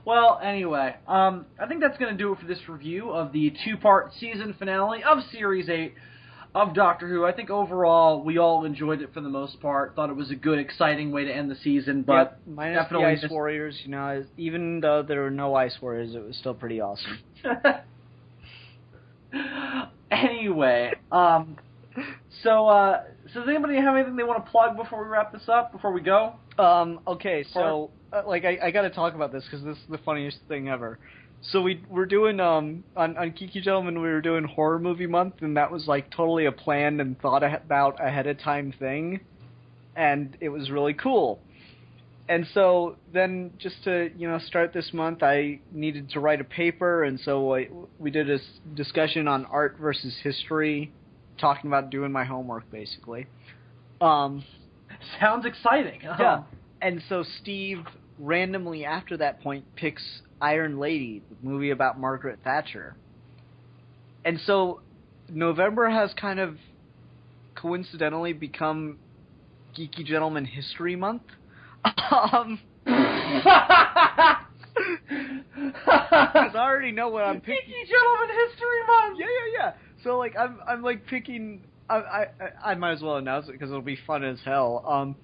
Well, anyway, I think that's going to do it for this review of the two-part season finale of Series 8 of Doctor Who. I think overall we all enjoyed it for the most part. Thought it was a good, exciting way to end the season, but minus definitely the Ice Warriors, you know, even though there were no Ice Warriors, it was still pretty awesome. Anyway, so does anybody have anything they want to plug before we wrap this up, before we go? Okay, so, I gotta talk about this, because this is the funniest thing ever. So we're doing, on Geeky Gentleman, we were doing Horror Movie Month, and that was, like, totally a planned and thought about ahead of time thing, and it was really cool. And so then, just to, you know, start this month, I needed to write a paper, and so we did a discussion on art versus history, talking about doing my homework, basically. Sounds exciting. Yeah. And so Steve, randomly after that point, picks Iron Lady, the movie about Margaret Thatcher. And so November has kind of coincidentally become Geeky Gentleman History Month. Because I already know what I'm picking. Geeky Gentleman History Month! Yeah. So, like, I'm like, picking... I might as well announce it, because it'll be fun as hell.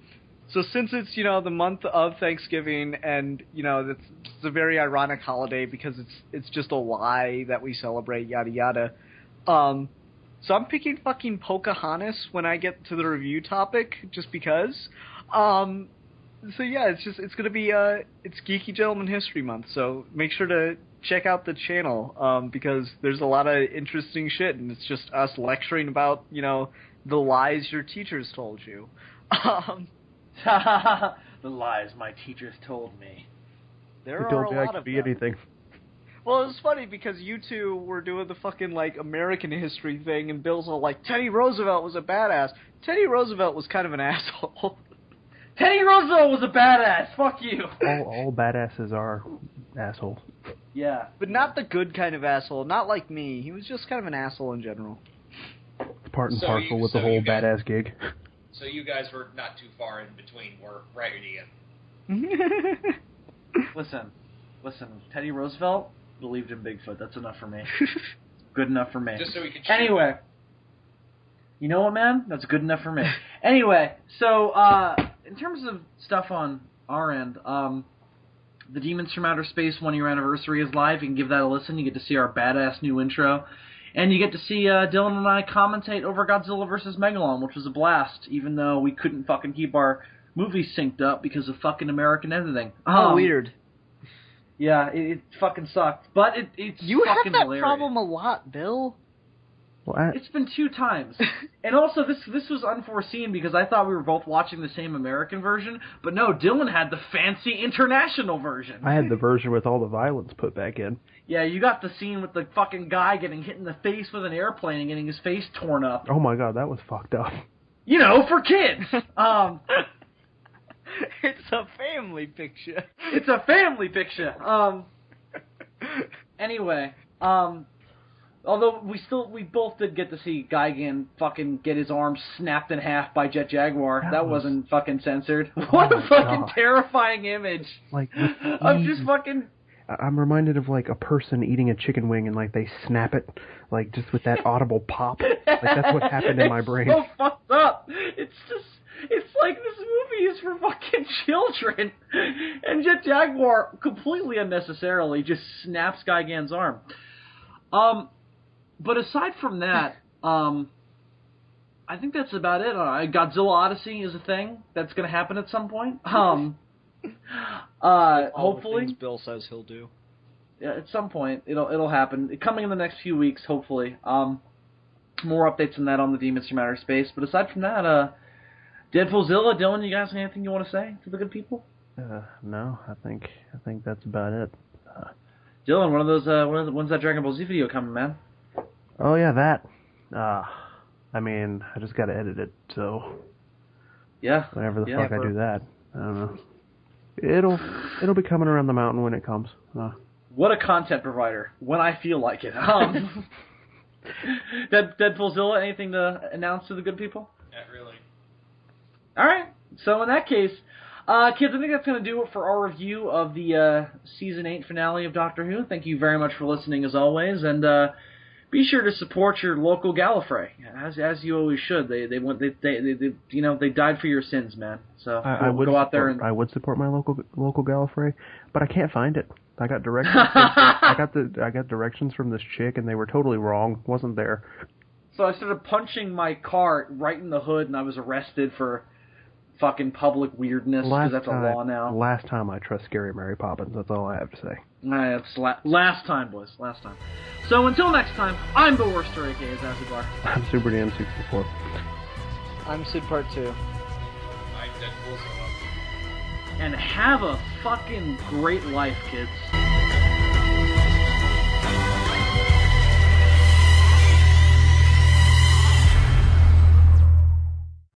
So since it's, you know, the month of Thanksgiving, and, you know, it's a very ironic holiday because it's just a lie that we celebrate, yada yada. So I'm picking fucking Pocahontas when I get to the review topic, just because. So yeah, it's gonna be it's Geeky Gentleman History Month, so make sure to check out the channel, because there's a lot of interesting shit, and it's just us lecturing about, you know, the lies your teachers told you. The lies my teachers told me. There They are told a me I lot could of be them. anything. Well, it's funny because you two were doing the fucking, like, American history thing, and Bill's all like, Teddy Roosevelt was a badass. Teddy Roosevelt was kind of an asshole. Teddy Roosevelt was a badass. Fuck you. All badasses are assholes. Yeah. But not the good kind of asshole. Not like me. He was just kind of an asshole in general. It's part and So parcel you- with so the whole you guys- badass gig. So you guys were not too far in between. We're right at Listen. Teddy Roosevelt believed in Bigfoot. That's enough for me. Good enough for me. Just so we can. Anyway. You know what, man? That's good enough for me. Anyway, so, in terms of stuff on our end, the Demons from Outer Space 1-year anniversary is live. You can give that a listen. You get to see our badass new intro. And you get to see Dylan and I commentate over Godzilla vs. Megalon, which was a blast, even though we couldn't fucking keep our movies synced up because of fucking American editing. Oh, weird. Yeah, it fucking sucked. But it's You have fucking that hilarious. problem a lot, Bill. Well, It's been 2 times. And also, this was unforeseen because I thought we were both watching the same American version, but no, Dylan had the fancy international version. I had the version with all the violence put back in. Yeah, you got the scene with the fucking guy getting hit in the face with an airplane and getting his face torn up. Oh my god, that was fucked up. You know, for kids! It's a family picture. It's a family picture. Anyway, although we both did get to see Gigan fucking get his arm snapped in half by Jet Jaguar. That wasn't fucking censored. What a fucking God. terrifying image. Like, I'm just fucking... I'm reminded of like a person eating a chicken wing and like they snap it, like just with that audible pop. Like that's what happened in my brain. It's so fucked up. It's like this movie is for fucking children. And Jet Jaguar, completely unnecessarily, just snaps Gigan's arm. But aside from that, I think that's about it. Godzilla Odyssey is a thing that's going to happen at some point. Hopefully, things Bill says he'll do. Yeah, at some point it'll happen. Coming in the next few weeks, hopefully. More updates on that on the Demons from Outer Space. But aside from that, Deadpoolzilla, Dylan, you guys have anything you want to say to the good people? No, I think that's about it. Dylan, when's that Dragon Ball Z video coming, man? Oh yeah, that. I mean, I just got to edit it, so. Yeah. Whenever the fuck I do that, I don't know. It'll be coming around the mountain when it comes. What a content provider. When I feel like it. Deadpoolzilla, anything to announce to the good people? Not really. All right. So in that case, kids, I think that's going to do it for our review of the Season 8 finale of Doctor Who. Thank you very much for listening, as always, and be sure to support your local Gallifrey, as you always should. They died for your sins, man. So I would go out there and I would support my local Gallifrey, but I can't find it. I got directions. I got directions from this chick, and they were totally wrong. Wasn't there? So I started punching my car right in the hood, and I was arrested for fucking public weirdness, because that's a law now. Last time I trust Scary Mary Poppins. That's all I have to say. It's last time, boys. Last time. So until next time, I'm the Worster, a.k.a. Zazubaar. I'm Super DM64. I'm Sid Part 2. I'm Deadpoolzilla. And have a fucking great life, kids.